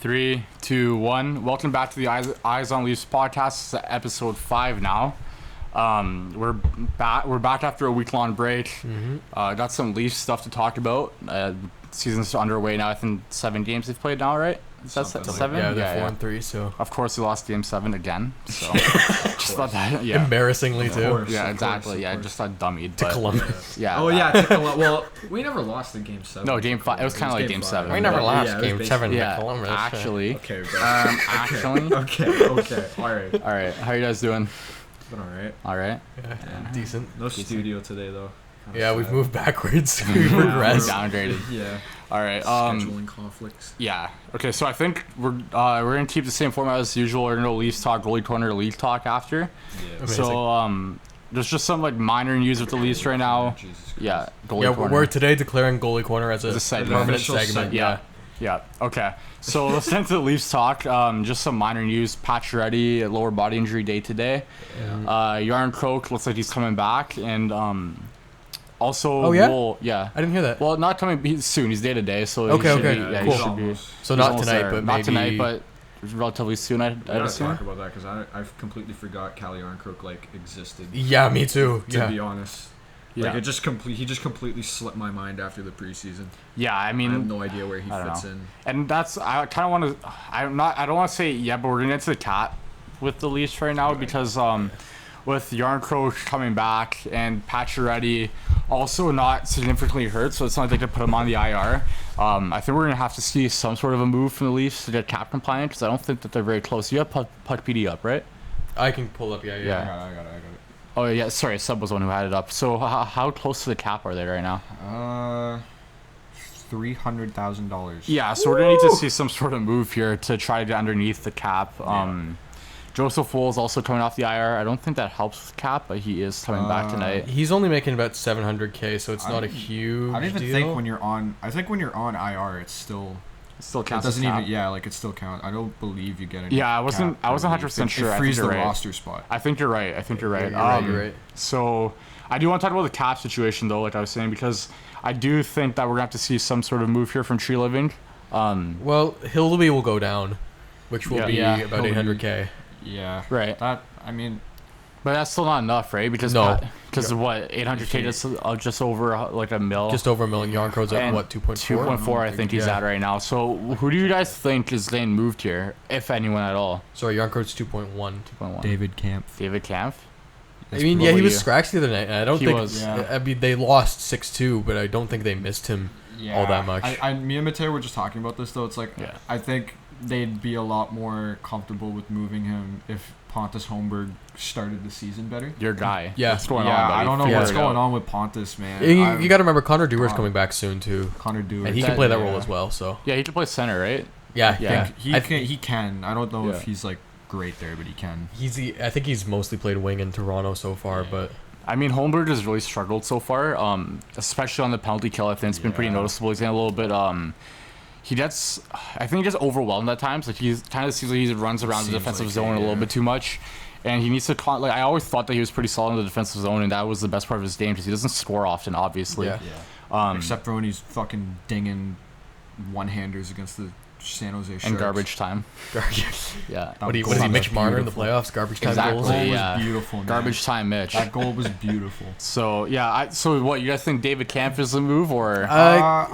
Three, two, one. Welcome back to the Eyes on Leafs podcast. It's episode 5 now. We're back after a week-long break. Got some Leafs stuff to talk about. Season's underway now. I think 7 games they've played now, right? Is that 7? Yeah, they're 4-3. So of course they lost game 7 again. So just thought that, yeah. Embarrassingly too. Course, yeah, exactly. Yeah, just got dummied to Columbus. Yeah. Oh yeah, to Columbus. Well, we never lost in game 7. No, game 5. It was kind of like game 7. We never lost game 7 yeah, to Columbus. Actually. Okay, bro. Actually. Okay. All right. How you guys doing? It's been All right. Yeah. Decent. No studio today though. Yeah, we've moved backwards. We've regressed. Downgraded. Yeah. All right. Scheduling conflicts. Yeah. Okay. So I think we're gonna keep the same format as usual. We're gonna go Leafs talk, goalie corner, Leafs talk after. Yeah. So there's just some like minor news with the Leafs right now. Yeah. Goalie corner. We're today declaring goalie corner as a permanent segment. Yeah. Okay. So let's get into the Leafs talk. Just some minor news. Pacioretty, lower body injury day today. Yeah. Yarn Croak looks like he's coming back, and also, oh yeah, I didn't hear that. Well, not coming soon. He's day to day, so okay. Be, Cool. He should be. So not tonight, there. but not maybe tonight, but relatively soon. I'd assume. Talk about that because I completely forgot Calle Yarncroke existed. Yeah, me too. To be honest. Yeah. Like he just completely slipped my mind after the preseason. Yeah, I mean, I have no idea where he fits in. And that's I kind of want to. I don't want to say yeah, but we're gonna get to the cap with the Leafs right now because with Yarncroke coming back and Pacioretty also not significantly hurt, so it's not like they put him on the IR. I think we're gonna have to see some sort of a move from the Leafs to get cap compliant because I don't think that they're very close. You have Puck PD up, right? I can pull up. Yeah. I got it. Oh yeah, sorry, Sub was the one who had it up. So how close to the cap are they right now? $300,000. Yeah, so we're gonna need to see some sort of move here to try to get underneath the cap. Joseph Wool's also coming off the IR. I don't think that helps with cap, but he is coming back tonight. He's only making about $700K, so it's not a huge. I don't even deal. think when you're on. I think when you're on IR, it still counts. It doesn't even. Yeah, like it still counts. I don't believe you get any. Yeah, I wasn't 100% sure. It frees the roster spot. I think you're right. You're right. You're right. So I do want to talk about the cap situation though, like I was saying, because I do think that we're gonna have to see some sort of move here from Tree Living. Well, Hildeby will go down, which will be about $800K. Yeah. Right. But that's still not enough, right? Because what 800K just over like a mil. Just over a million. Yarncroke's at what 2.4. 2.4, I think he's at right now. So who do you guys think is getting moved here, if anyone at all? Sorry, Yarncroke's 2.1. David Kampf. I mean, he was scratched the other night, and I don't think. Yeah. I mean, they lost 6-2, but I don't think they missed him all that much. Me and Mateo were just talking about this though. It's like I think they'd be a lot more comfortable with moving him if Pontus Holmberg started the season better. Your guy. Yeah. What's going on, buddy? I don't know what's going on with Pontus, man. You got to remember Connor Dewar's coming back soon too. Connor Dewar. And he can play that role as well. So yeah, he can play center, right? Yeah. He can. I don't know if he's like great there, but he can. I think he's mostly played wing in Toronto so far, but. I mean, Holmberg has really struggled so far, especially on the penalty kill. I think it's been pretty noticeable. He's getting a little bit. I think he gets overwhelmed at times. Like he kind of seems like he runs around the defensive zone a little bit too much, and he needs to. I always thought that he was pretty solid in the defensive zone, and that was the best part of his game because he doesn't score often, obviously. Yeah. Except for when he's fucking dinging one-handers against the San Jose Sharks. And garbage time. Yeah. What is he, Mitch Marner in the playoffs? Garbage time goals? That goal was beautiful, man. Garbage time Mitch. That goal was beautiful. So, yeah. So, what, you guys think David Kampf is a move? Or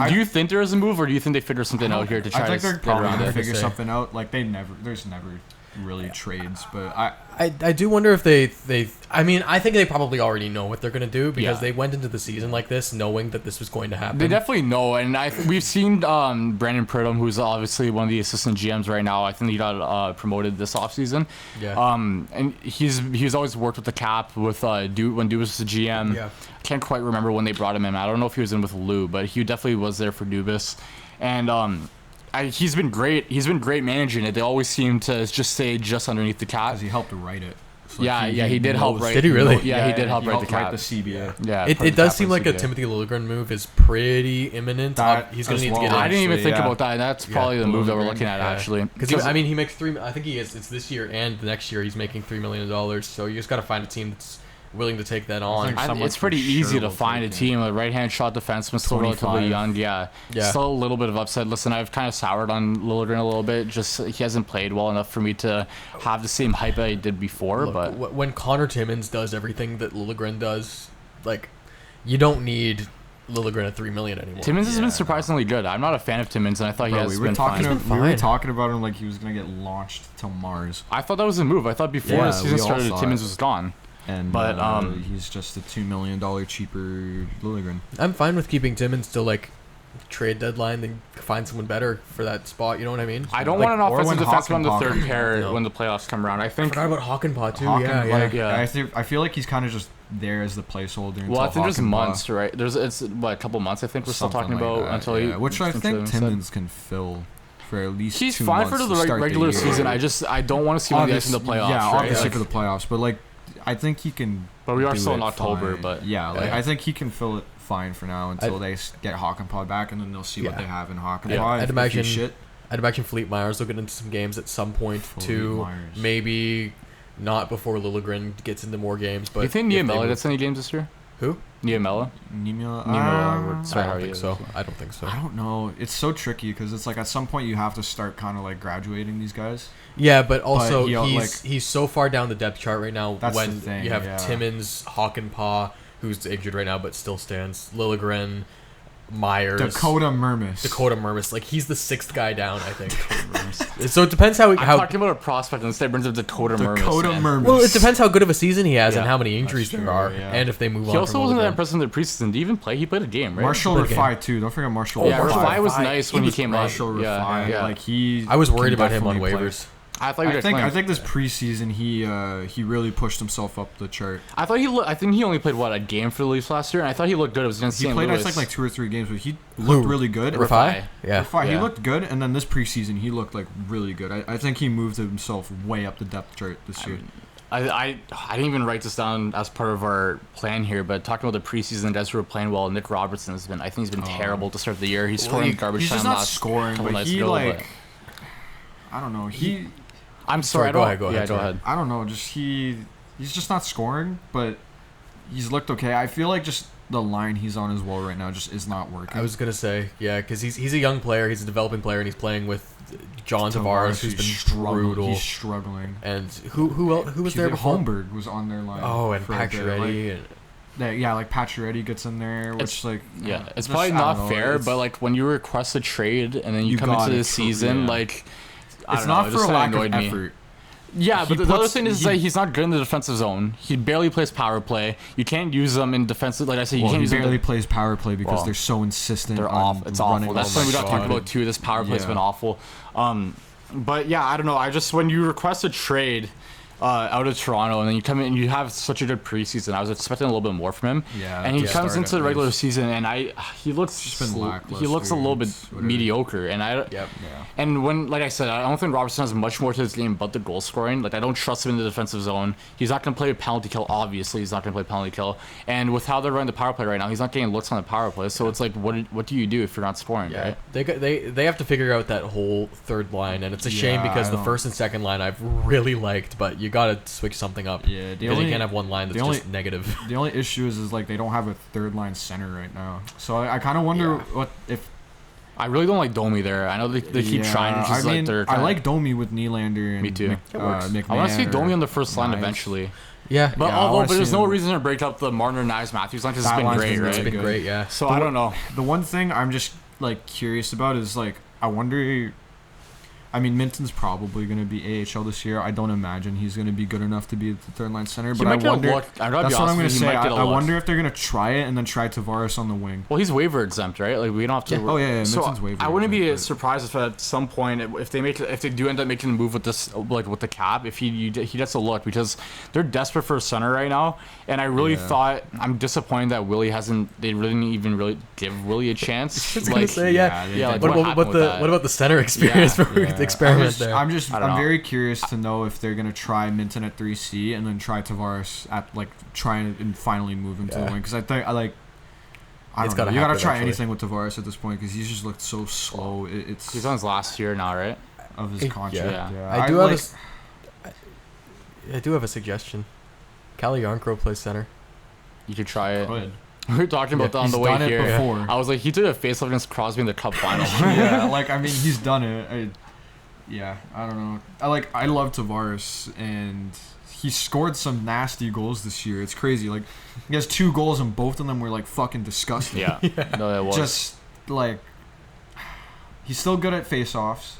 do you think there is a move, or do you think they figure something out here to try to get around it? I think they're probably going to figure something out. Like, there's never really trades, but I do wonder if they I mean, I think they probably already know what they're going to do because they went into the season like this knowing that this was going to happen. They definitely know, and we've seen Brandon Pridham, who's obviously one of the assistant GMs right now. I think he got promoted this offseason. Yeah. And he's always worked with the cap with when Dubas was the GM. Yeah. I can't quite remember when they brought him in. I don't know if he was in with Lou, but he definitely was there for Dubas. And he's been great. He's been great managing it. They always seem to just stay just underneath the cap. Because he helped to write it. So he did help write. Did he really? Yeah, he did help write the cap. The CBA. Yeah, it does seem like a Timothy Liljegren move is pretty imminent. He's going to need to get. I didn't even think about that. That's probably the move that we're looking at actually. Because I mean, he makes I think he is. It's this year and the next year he's making $3 million. So you just got to find a team that's willing to take that on. think someone It's pretty for easy sure to will find a take team. A right-hand shot defenseman, still 25. relatively young. Yeah. Yeah. Still a little bit of upside. Listen, I've kind of soured on Liljegren a little bit. Just he hasn't played well enough for me to have the same hype I did before. Look, but when Connor Timmins does everything that Liljegren does, like, you don't need Liljegren at $3 million anymore. Timmins has been surprisingly good. I'm not a fan of Timmins, and I thought he Bro, has we were been talking. fine. He's been We were fine. talking about him like he was gonna get launched to Mars, I thought that was a move. I thought before Yeah, the season we all started, saw Timmins it. was gone. and But, he's just a $2 million cheaper Liljegren. I'm fine with keeping Timmins till, like, trade deadline, then find someone better for that spot. You know what I mean? I don't Like, want an or offensive when defenseman on the Hakanpää third comes pair No. when the playoffs come around. I I think. forgot about Hakanpää too. Hakan, yeah, like, yeah. I feel like he's kind of just there as the placeholder. Well, until I think there's Hakanpää. months, right? It's what, a couple months. I think we're still Something talking like about that, until yeah. he. Which I until think he said- Timmins can fill for at least. He's 2 fine for months the to start regular year. season. I don't want to see him in the Obvious- ice in the playoffs. Yeah, right? obviously Like, for the playoffs, but like I think he can. But we are do still it in October, fine. but- yeah, like Yeah. I think he can fill it fine for now until they get Hakanpää back, and then they'll see what Yeah. they have in Hakanpää. Yeah, I'd if imagine- he's shit. I'd imagine Fleet Myers will get into some games at some point Fleet too. Myers. Maybe not before Liljegren gets into more games. But you think if they Niemela move- gets any games this year? Who? Niemela? Niemela. Niemela, sorry, I how don't he think is. so. I don't think so. I don't know. It's so tricky because it's like at some point you have to start kind of like graduating these guys. Yeah, but also he, he's so far down the depth chart right now. That's the when thing, you have yeah. Timmins, Hakanpää, who's injured right now but still stands, Liljegren, Myers, Dakota Mermis. Like he's the sixth guy down, I think. So it depends how I'm talking about a prospect, and instead brings up Dakota Mermis. man. well, it depends how good of a season he has and Yeah, how many injuries true, there are, yeah. and if they move on. He also from wasn't that Liljegren. impressive in the preseason. Did he even play? He played a game, right? Marshall But again- Rafai too. Don't forget Marshall. Yeah, Marshall Rafai was Rafai, nice he when he was came great. up. Marshall Yeah, Rafai, yeah. like he. I was worried can about him on definitely play. waivers. I thought you were I explaining. think this preseason he really pushed himself up the chart. I thought I think he only played what, a game for the Leafs last year, and I thought he looked good. It was against He St. played I Louis. think like 2 or 3 games, but he Who? looked really good. Rafai? Yeah. Rafai, he Yeah. looked good, and then this preseason he looked like really good. I think he moved himself way up the depth chart this year. I didn't even write this down as part of our plan here, but talking about the preseason guys who were playing well, Nick Robertson has been. I think he's been terrible to start the year. He's scoring garbage He's time just not last scoring, couple but nights he ago, like. I don't know. I'm sorry. Sorry, go I don't- ahead, Yeah, go sorry. ahead. I don't know. He's just not scoring, but he's looked okay. I feel like just the line he's on as well right now just is not working. I was gonna say, yeah, because he's a young player, he's a developing player, and he's playing with John Tavares, who's been brutal. He's struggling. And who else, who was there before? Holmberg was on their line. Oh, and for a bit, Pacioretty. and like Pacioretty gets in there, which Yeah, it's just- probably I not don't know, fair, it's- but like when you request a trade and then you You come into got the it, season, yeah. like I it's don't not know, it for just a kinda lack of annoyed me. effort. Yeah, He but the other puts- thing is he- that he's not good in the defensive zone. He barely plays power play. You can't use them in defensive. Like I said, you Well, can't he use them. barely plays power play because Well, they're so insistent. They're on awful. It's running awful. That's all something we that got to talk shit. about too. This power play's Yeah. been awful. But yeah, I don't know. I just when you request a trade out of Toronto and then you come in and you have such a good preseason, I was expecting a little bit more from him. Yeah, And he to comes start into the at regular least. season and he looks Just been he looks a little bit lackluster, whatever. mediocre. And I Yep. Yeah. and when, like I said, I don't think Robertson has much more to his game but the goal scoring. Like, I don't trust him in the defensive zone. He's not going to play penalty kill, obviously. He's not going to play penalty kill. And with how they're running the power play right now, he's not getting looks on the power play. So it's like, what do you do if you're not scoring, yeah, right? they have to figure out that whole third line, and it's a shame Yeah, because I the don't- first and second line I've really liked, but you gotta switch something up. Yeah, the Because only- you can't have one line that's the only- just negative. The only issue is like they don't have a third line center right now. So I kind of wonder what if I really don't like Domi there. I know they keep trying. It's just I like mean, they're I kinda, like Domi with Nylander and Me too. It works. McMahon I want to see Domi or on the first line Knies. eventually. Yeah, But Yeah, I wanna there's see no him. reason to break up the Marner, Knies, Matthews line because it's That been line's great, been right? it's been good. great. Yeah. So I don't know. The one thing I'm just like curious about is like I wonder. I mean, Minton's probably going to be AHL this year. I don't imagine he's going to be good enough to be the third line center. He But might I get a wonder. look. I gotta be That's what I'm honest going with to you, say. he might get a I look. wonder if they're going to try it and then try Tavares on the wing. Well, he's waiver exempt, right? Like we don't have to. Yeah. Oh, yeah, So Minton's waiver I wouldn't be exempt, but- surprised if at some point if they do end up making a move with this, like with the cap, if he gets a look because they're desperate for a center right now. And I really Yeah. thought I'm disappointed that Willie hasn't. They didn't even really give Willie a chance. I was gonna say, yeah. they Yeah, did. like, What happened about with that? what about the center experience Yeah, before we Yeah. experiment there? I'm I don't know. very curious to know if they're gonna try Minton at 3C and then try Tavares at like try and finally move him to the Yeah. wing because I think I like. I It's don't know. gotta You gotta happen try eventually. anything with Tavares at this point because he's just looked so slow. It's He's on his last year now, right? of his Yeah. contract. Yeah. Yeah. I do have like, I do have a suggestion. Calle Yarncrow plays center. You could try it. Good. We were talking about that on the way done it here. before. I was like, he did a face-off against Crosby in the Cup final. Yeah, like I mean, he's done it. I don't know. I love Tavares, and he scored some nasty goals this year. It's crazy. Like he has 2 goals, and both of them were like fucking disgusting. Yeah. No, it was. Just like he's still good at face-offs,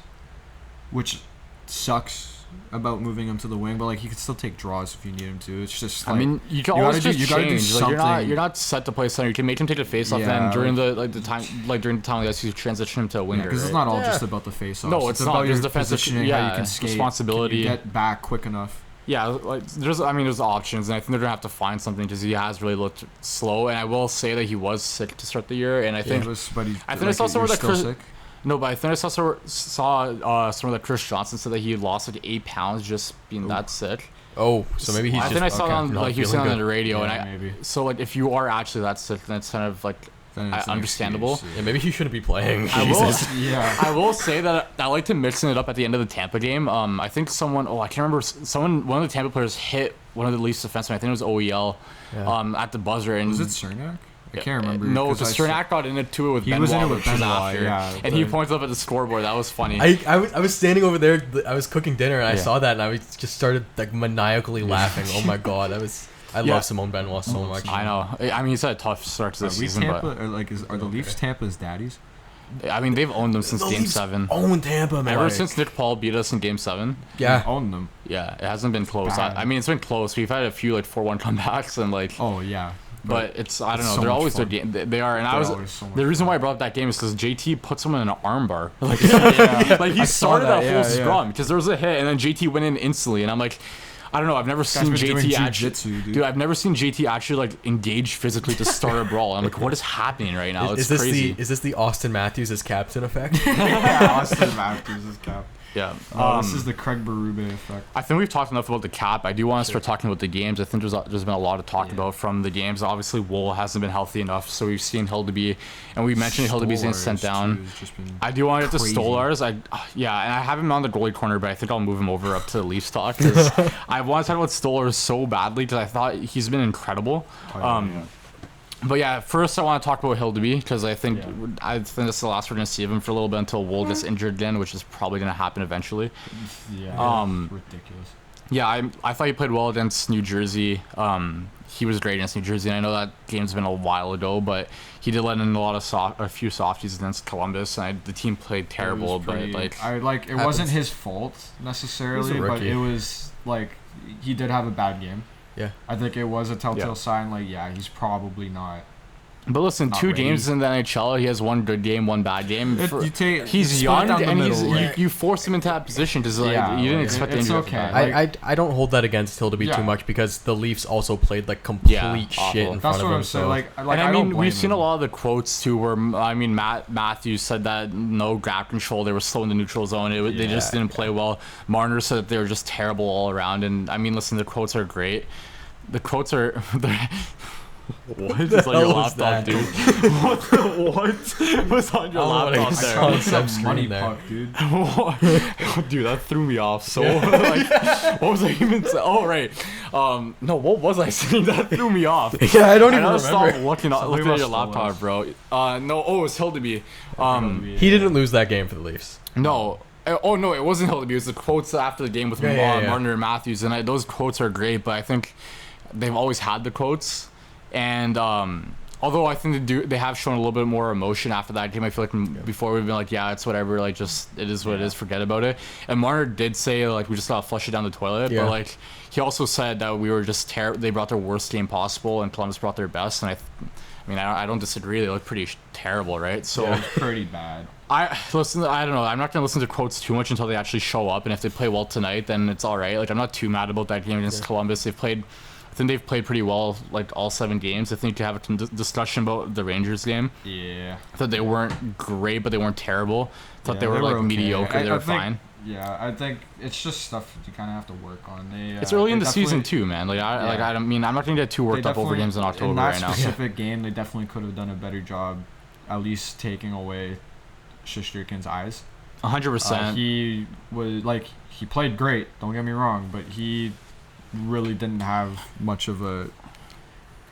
which sucks about moving him to the wing, but like he can still take draws if you need him to. It's just like, I mean, you can always just gotta do change. Like, something. you're not set to play center. You can make him take the face off, Yeah, and during the time I guess you transition him to a winger. because it's right? not all just about the face-offs. No, it's not. about There's your defensive positioning, how you can skate, responsibility. can you get back quick enough. Yeah, like there's options, and I think they're gonna have to find something because he has really looked slow. And I will say that he was sick to start the year, and I think I think I saw somewhere that Chris. No, but I think I saw somewhere that Chris Johnson said that he lost like 8 pounds just being that sick. Oh, so maybe he's I just. think I saw it on not like he was feeling saying on good. the radio, Yeah, and maybe. so like if you are actually that sick, then it's kind of like Then it's an understandable. excuse, Yeah, maybe he shouldn't be playing. I will, Jesus. Yeah. I will say that I like to mixing it up at the end of the Tampa game. I think I can't remember, one of the Tampa players hit one of the Leafs defensemen. I think it was OEL, Yeah. at the buzzer. And Was it Cernak? I can't remember. No, 'cause because I Cernak got into it with He Benoit, was in it with which was Benoit, after, yeah, and he but- pointed up at the scoreboard. That was funny. I was standing over there. I was cooking dinner and I Yeah. saw that and I just started like maniacally laughing. Oh my god, I Yeah. love Simone Benoit so much. I know. I mean, he's had a tough start to the Are we season, Tampa? Are the Leafs Tampa's daddies? but I mean, they've owned them since The Game Leafs 7. own Tampa, man. Ever since Nick Paul beat us in Game 7. Yeah. We own them. Yeah, it hasn't been close. bad. I mean, it's been close. We've had a few like 4-1 comebacks and like. Oh yeah. But it's I don't it's know. so They're much always fun. their game. They are, and They're I was always so much the reason fun. why I brought up that game is because JT put someone in an armbar. Like, like he I saw started that that, whole yeah, yeah. scrum because there was a hit, and then JT went in instantly, and I'm like, I don't know. I've never seen been doing JT actually. jujitsu, dude. Dude, I've never seen JT actually like engage physically to start a brawl. I'm like, what is happening right now? It's Is this crazy. is this the Austin Matthews as captain effect? Yeah, Austin Matthews is cap. Yeah. This is the Craig Berube effect. I think we've talked enough about the cap. I do want to start talking about the games. I think there's been a lot to talk about from the games. Obviously, Wool hasn't been healthy enough, so we've seen Hildeby, and we mentioned Hildeby's getting sent Stolars, down. too, has just been I do want to get to crazy. Stolars. And I have him on the goalie corner, but I think I'll move him over up to the Leafs talk because I want to talk about Stolars so badly because I thought he's been incredible. yeah. But yeah, first I want to talk about Hildeby because I think Yeah. this is the last we're gonna see of him for a little bit until Wool gets injured again, which is probably gonna happen eventually. Yeah. Ridiculous. Yeah, I thought he played well against New Jersey. He was great against New Jersey. And I know that game's been a while ago, but he did let in a few softies against Columbus, and the team played terrible. But like, it wasn't his fault necessarily, but rookie. it was like he did have a bad game. Yeah. I think it was a telltale Yeah. sign. Like, yeah, he's probably not. but listen, Not 2 ready. games in the NHL, he has one good game, one bad game. He's split young, down the and middle, you, like- you force him into that position because like Yeah, you didn't like, expect the it's injury. off the okay. bat. Like- I don't hold that against Hildeby Yeah. too much because the Leafs also played like complete shit awful. in That's front of what him. I'm saying. So Like And I don't mean, blame we've seen him. a lot of the quotes too, where Matthews said that no gap control, they were slow in the neutral zone. They just didn't play well. Marner said that they were just terrible all around. And I mean, listen, the quotes are great. The quotes are. What is on your hell was laptop, that? dude? what was on your I don't know laptop what I there? saw. It's a Screen money there. puck, dude. Dude, that threw me off. So, like, what was I even saying? Oh, right. No, what was I saying? That threw me off. yeah, I don't even I gotta stop remember. looking at Something your about laptop, bro. No, it was Hildeby. He didn't lose that game for the Leafs. No. Oh no, it wasn't Hildeby. It was the quotes after the game with Yeah. Marner and Matthews, and those quotes are great. But I think they've always had the quotes, and although I think they have shown a little bit more emotion after that game. I feel like before we've been like, yeah, it's whatever. Like, just it is what it is. Forget about it. And Marner did say like we just gotta flush it down the toilet. Yeah. But like he also said that we were just they brought their worst game possible, and Columbus brought their best. And I mean, I don't disagree. They look pretty terrible, right? So. It was pretty bad. I don't know. I'm not gonna listen to quotes too much until they actually show up, and if they play well tonight, then it's all right. Like, I'm not too mad about that game against Columbus. I think they've played pretty well, like all 7 games. I think to have a discussion about the Rangers game. Yeah. I thought they weren't great, but they weren't terrible. I thought Yeah, they were like okay. mediocre. They were I think- fine. Yeah, I think it's just stuff you kind of have to work on. It's early they in the season definitely- too, man. Like Yeah. I mean, I'm not gonna get too worked they up over definitely- games in October in that right now. specific game, they definitely could have done a better job, at least taking away Shesterkin's eyes. 100%. He was like he played great. Don't get me wrong, but he really didn't have much of a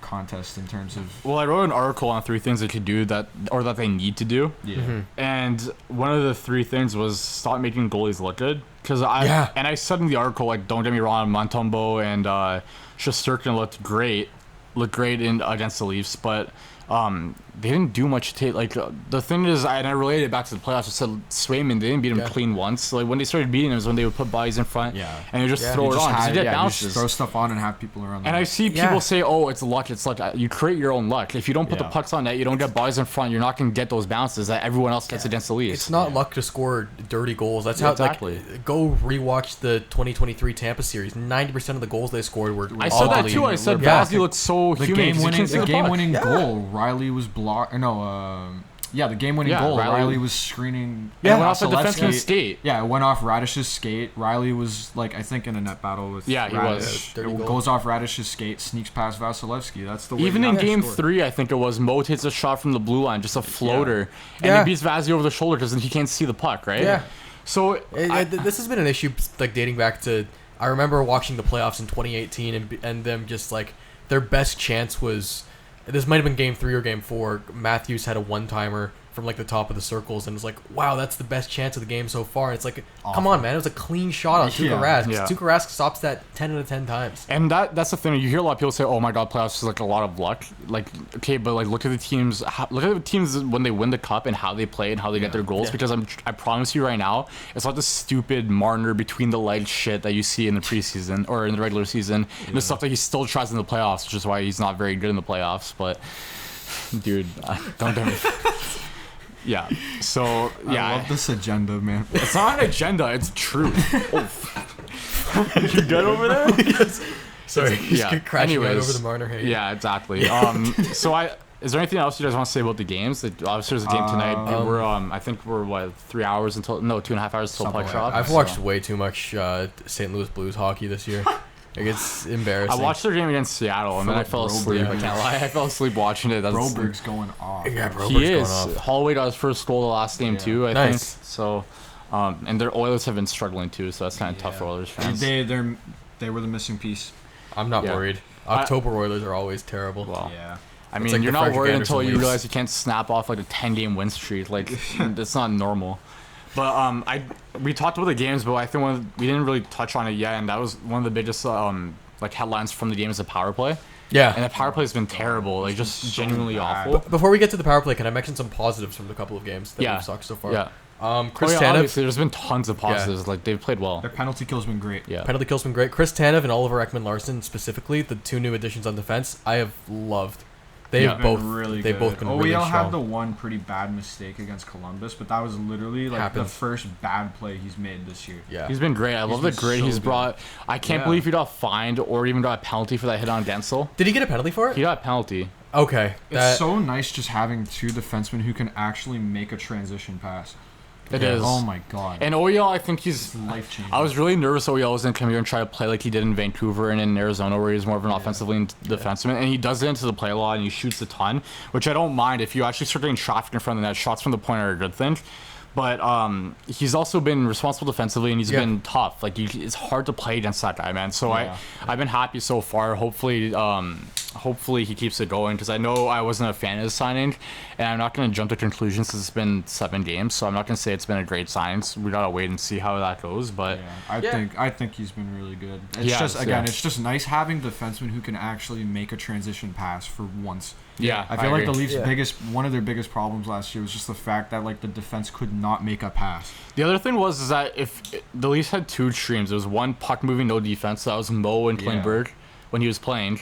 contest in terms of. Well, I wrote an article on 3 things they could do that they need to do. Yeah. Mm-hmm. And one of the 3 things was stop making goalies look good. Because I said in the article, like, don't get me wrong, Montembeault and Shesterkin looked great against the Leafs, but they didn't do much to take. Like, the thing is, and I related it back to the playoffs. I said Swayman, they didn't beat him clean once. So, like, when they started beating him is when they would put bodies in front and they just throw it on. Because you get bounces. Just throw stuff on and have people around. And I see people say, "Oh, it's luck." It's luck. You create your own luck. If you don't put the pucks on net, you don't get bodies in front. You're not going to get those bounces that everyone else gets against the Leafs. It's not luck to score dirty goals. That's how exactly. Like, go rewatch the 2023 Tampa series. 90% of the goals they scored were. I said that too. I said Vazzy looked so the human. game-winning goal. Riley was blocked. The game-winning goal. Riley was screening. Yeah, it went off the defenseman's skate. Yeah, it went off Radish's skate. Riley was, like, I think in a net battle with Radish. Was. It goes off Radish's skate, sneaks past Vasilevsky. That's the way. Even in Game 3, I think it was, Mo hits a shot from the blue line, just a floater, and he beats Vazzy over the shoulder because he can't see the puck, right? Yeah. So this has been an issue, like, dating back to. I remember watching the playoffs in 2018 and them just, like, their best chance was. This might have been Game 3 or Game 4. Matthews had a one-timer from, like, the top of the circles, and it was like, wow, that's the best chance of the game so far. It's like, come on, man. It was a clean shot on Tuukka Rask. Yeah. Tuukka Rask stops that 10 out of 10 times. And that's the thing. You hear a lot of people say, "Oh my God, playoffs is like a lot of luck." Like, okay, but like look at the teams. Look at the teams when they win the cup and how they play and how they get their goals. Because I promise you right now, it's not the stupid Marner between the legs shit that you see in the preseason or in the regular season. And the stuff that he still tries in the playoffs, which is why he's not very good in the playoffs. But dude, don't get me. Yeah. So yeah, I love this agenda, man. It's not an agenda. It's truth. You good over there? Yes. Sorry, he's crashing right over the Marner hate. Yeah, exactly. Is there anything else you guys want to say about the games? Like, obviously, there's a game tonight. I think we're 3 hours until 2.5 hours until puck drop. I've watched way too much St. Louis Blues hockey this year. Like, it's embarrassing. I watched their game against Seattle, and then I fell asleep. I can't lie. I fell asleep watching it. Broberg's going off. Yeah, Broberg's he going is. off. Holloway got his first goal the last game, too, I think. So, and their Oilers have been struggling, too, so that's kind of tough for Oilers fans. They were the missing piece. I'm not worried. October Oilers are always terrible. Well, yeah. I mean, like you're the not Frederick worried Anderson until you Leafs. realize you can't snap off like a 10-game win streak. Like, that's not normal. But we talked about the games, but I think we didn't really touch on it yet, and that was one of the biggest like headlines from the game is the power play. Yeah. And the power play has been terrible, like just genuinely awful. Before we get to the power play, can I mention some positives from the couple of games that we've sucked so far? Yeah. Chris Tanev. Obviously, there's been tons of positives. Like, they've played well. Their penalty kill's been great. Yeah. Penalty kill's been great. Chris Tanev and Oliver Ekman-Larsson specifically, the 2 new additions on defense, I have loved. They've both really they've both been really OEL strong. had the one pretty bad mistake against Columbus, but that was literally like the first bad play he's made this year. Yeah. He's been great. I love the grit he's brought. I can't believe he got fined or even got a penalty for that hit on Gensel. Did he get a penalty for it? He got a penalty. Okay. It's so nice just having 2 defensemen who can actually make a transition pass. It is. Oh my god. And OEL, I think he's life changing. I was really nervous OEL was going to come here and try to play like he did in Vancouver and in Arizona, where he's more of an offensive lean defenseman, and he does it into the play a lot and he shoots a ton, which I don't mind. If you actually start getting traffic in front of the net, shots from the point are a good thing. But he's also been responsible defensively, and he's been tough. Like, it's hard to play against that guy, man. So I've been happy so far. Hopefully he keeps it going, because I know I wasn't a fan of his signing, and I'm not going to jump to conclusions since it's been 7 games. So I'm not going to say it's been a great sign. So we gotta wait and see how that goes. But I think he's been really good. It's just nice having defensemen who can actually make a transition pass for once. Yeah, I feel like the Leafs' one of their biggest problems last year was just the fact that like the defense could not make a pass. The other thing is that if the Leafs had 2 streams, there was one puck moving, no defense. So that was Mo and Klingberg when he was playing,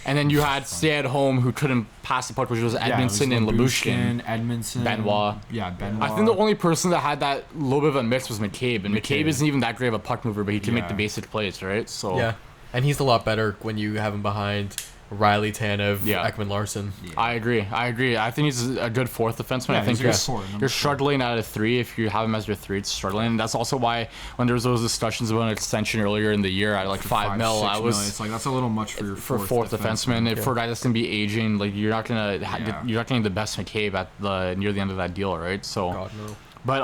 and then you had stay at home who couldn't pass the puck, which was Edmondson and Labushkin, Edmondson, Benoit. Benoit. I think the only person that had that little bit of a mix was McCabe, and McCabe isn't even that great of a puck mover, but he can make the basic plays, right? So and he's a lot better when you have him behind Riley, Tanev, Ekman-Larsson. Yeah. I agree. I think he's a good 4th defenseman. I think you're struggling out of 3 if you have him as your 3. It's struggling. And that's also why when there was those discussions about an extension earlier in the year at like 5 mil, I was it's like that's a little much for your 4th defenseman. For a guy that's gonna be aging, like you're not getting the best McCabe at near the end of that deal, right? So. God, no. But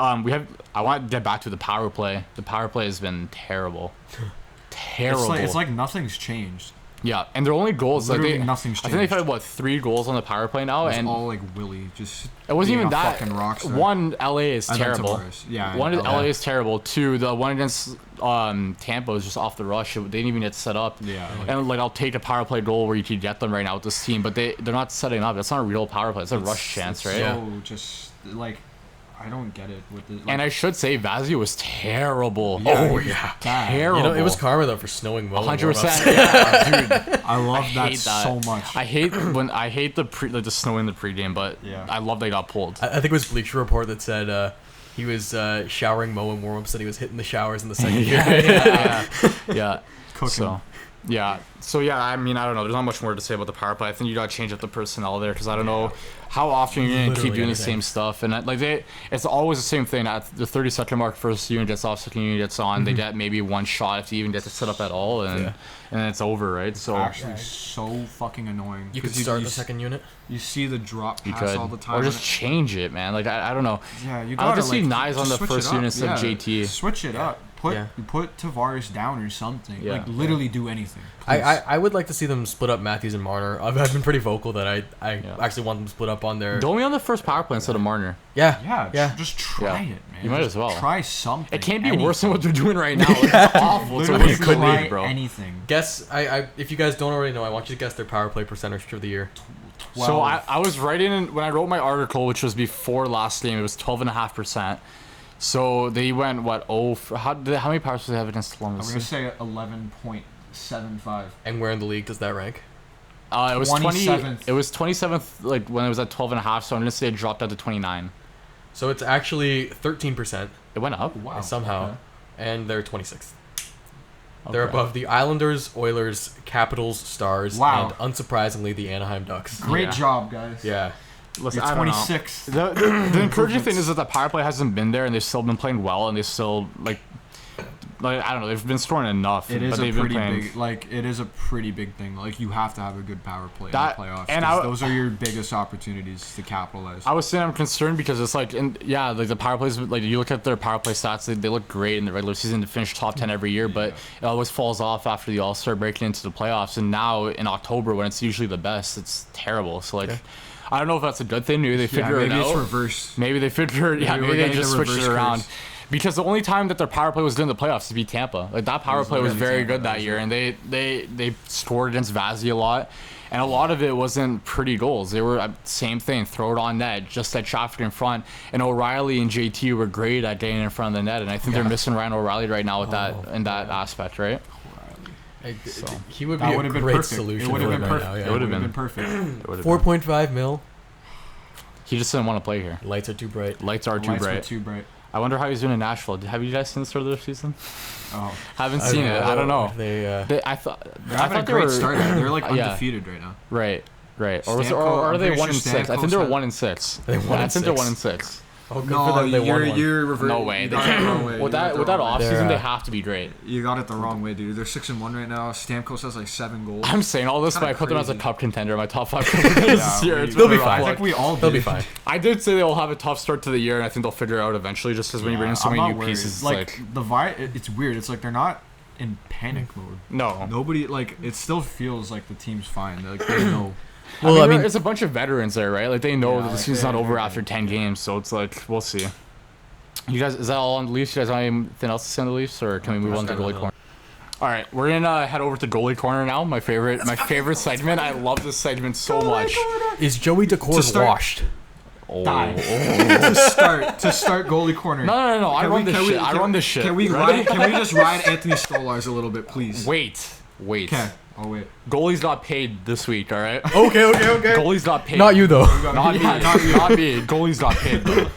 I want to get back to the power play. The power play has been terrible. terrible. It's like nothing's changed. Yeah, and their only goals, like Literally nothing's I think they've changed. had 3 goals on the power play now, It's and all like Willie, just it wasn't being even a that. fucking rock star. One, LA is And then terrible. Tavares. Yeah, One, and LA is terrible. 2, the one against Tampa was just off the rush. They didn't even get set up. Yeah, like- and like I'll take a power play goal where you could get them right now with this team, but they're not setting up. That's not a real power play. It's a rush chance, right? So just like, I don't get it with the. Like, And I should say, Vazio was terrible. Yeah, Oh he was yeah, bad. terrible. You know, it was karma though for snowing well. 100%. Yeah, dude. I love that hate so much. I hate the snow in the pregame, but Yeah. I love they got pulled. I think it was Bleacher Report that said he was showering Mo in warm-ups and he was hitting the showers in the second period. yeah. Cooking. So yeah, I mean, I don't know. There's not much more to say about the power play. I think you gotta change up the personnel there because I don't know how often you're gonna keep Literally doing the anything. same stuff. And it's always the same thing. At the 30-second mark, first unit gets off, second unit gets on. They get maybe one shot if they even get to set up at all, and then it's over, right? So Actually, so fucking annoying. You could 'Cause start you the second unit. You see the drop you pass could, all the time. or and just change it, man. Like I don't know. yeah, you I gotta like to see like, Nyes on just the switch first it up. unit instead of JT. Switch it up. Yeah. Put Tavares down or something. Yeah. Like literally do anything. I would like to see them split up Matthews and Marner. I've been pretty vocal that I Yeah. actually want them to split up on their. Don't be on the first power play instead of Marner. Yeah, just try Yeah. it, man. You might Just as well. try something. It can't be anything. worse than what they're doing right now. It's awful. It's a Literally waste of try money, bro. anything. Guess if you guys don't already know, I want you to guess their power play percentage for the year. So I was writing when I wrote my article, which was before last game. It was 12.5%. So they went what? How many powers did they have against I'm Columbus? gonna say 11.75. And where in the league does that rank? It was 27th. It was 27th, like when it was at 12.5. So I'm gonna say it dropped down to 29. So it's actually 13%. It went up. Wow. Somehow, Okay. and they're 26th. They're Okay. above the Islanders, Oilers, Capitals, Stars, Wow. and unsurprisingly the Anaheim Ducks. Great Yeah. job, guys. Yeah. Listen, You're I don't know. 26th. The encouraging thing is that the power play hasn't been there, and they've still been playing well, and they still like I don't know, they've been scoring enough. It is but a they've been pretty playing. big, like it is a pretty big thing. Like you have to have a good power play That- in the playoffs. and 'Cause I- those are your biggest opportunities to capitalize. I was saying I'm concerned because it's like, like the power plays, like you look at their power play stats, they look great in the regular season to finish top 10 every year, but it always falls off after the All-Star break into the playoffs. And now in October, when it's usually the best, it's terrible. So like, I don't know if that's a good thing. Maybe they yeah, figure it maybe it's out. reversed. Maybe they figure it. Yeah, Maybe maybe we're they getting just the switched it reverse around. curse. Because the only time that their power play was good in the playoffs to beat Tampa. Like that power was play was literally very Tampa, good that that was year, it. and they scored against Vazzy a lot, and a lot of it wasn't pretty goals. They were same thing, throw it on net, just that traffic in front. And O'Reilly and JT were great at getting in front of the net, and I think they're missing Ryan O'Reilly right now with that in that aspect, right? He would be That a would have been great perfect. solution It would for have them been right perfect. now. It Yeah. would've been been. perfect. It would've been. 4.5 mil. He just didn't want to play here. Lights are too bright. Lights are too Lights were bright. too bright. I wonder how he's doing in Nashville. Have you guys seen the start of their season? Oh, Haven't seen it. I don't know. They I thought they're having a they great were, start. They're like Yeah. undefeated right now. Right. Or Stamkos- are I'm they pretty 1 and sure 6? I think they were Stamkos 1 and 6. They won I and think they're 6. 1 and 6. Oh, good for them. They won one. you're reverting. No way. You They got it the can't. wrong way. With You got that it with the that wrong way. off They're, season, they have to be great. You got it the wrong way, dude. They're 6-1 right now. Stamkos has like 7 goals. I'm saying all this, but Kinda I put them as a crazy. cup contender in my top 5 cup contenders this year. It's They'll been be a fine. rough I luck. think we all They'll did. be fine. I did say they'll have a tough start to the year, and I think they'll figure it out eventually. Just because when you bring in so I'm many not new worried. pieces, it's Like the it's weird. It's like they're not in panic mode. no. Nobody like it still feels like the team's fine. Like they know. Well, I mean, it's a bunch of veterans there, right? Like they know Yeah, that the like, season's they're- not over they're after good. 10 games, so it's like we'll see. You guys, is that all on the Leafs? You guys want anything else to say on the Leafs, or can we move on to goalie corner? All right, we're gonna head over to goalie corner now. My favorite segment. I love this segment so much. is Joey Decor start- washed? Oh. to start goalie corner. No. I Can run we- this can we- shit. I can- run this shit. Can we just ride Anthony Stolarz a little bit, please? Wait. Okay. Oh wait. Goalies got paid this week. All right. Okay. Goalies got paid. Not you though. Not me. Yeah, not you. Not me. Goalies got paid though.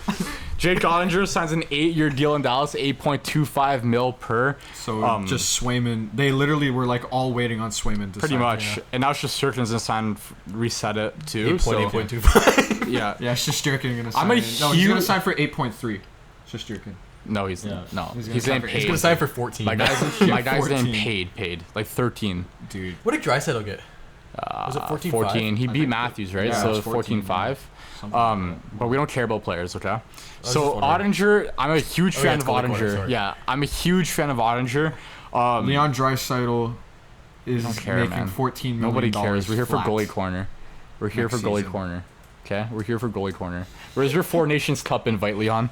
Jake Ottinger signs an 8-year deal in Dallas, 8.25 mil per. So just Swayman. They literally were like all waiting on Swayman to Pretty sign. much. And now Shesterkin's gonna sign, reset it too. 8.25. Yeah. Yeah, Shesterkin gonna sign. I'm a No, he's gonna huge- sign for 8.3. Shesterkin. No, he's Yeah. no. He's gonna He's sign getting for- paid. He's gonna sign for 14. My guy's getting 14. paid. Like 13. Dude. What did Draisaitl get? Was it 14-5? 14. He I beat think Matthews, right? yeah, So it it was was 14, 14-5. Something like that. But we don't care about players, okay? just So wondering. Ottinger, I'm a huge Oh, yeah, fan it's of goalie corner, Ottinger. sorry. Yeah, I'm a huge fan of Ottinger. Leon Draisaitl is don't care, making man. $14 million. Nobody cares. We're here for flat. goalie corner. We're here Next for goalie season. corner. Okay, we're here for goalie corner. Where's your Four Nations Cup invite, Leon?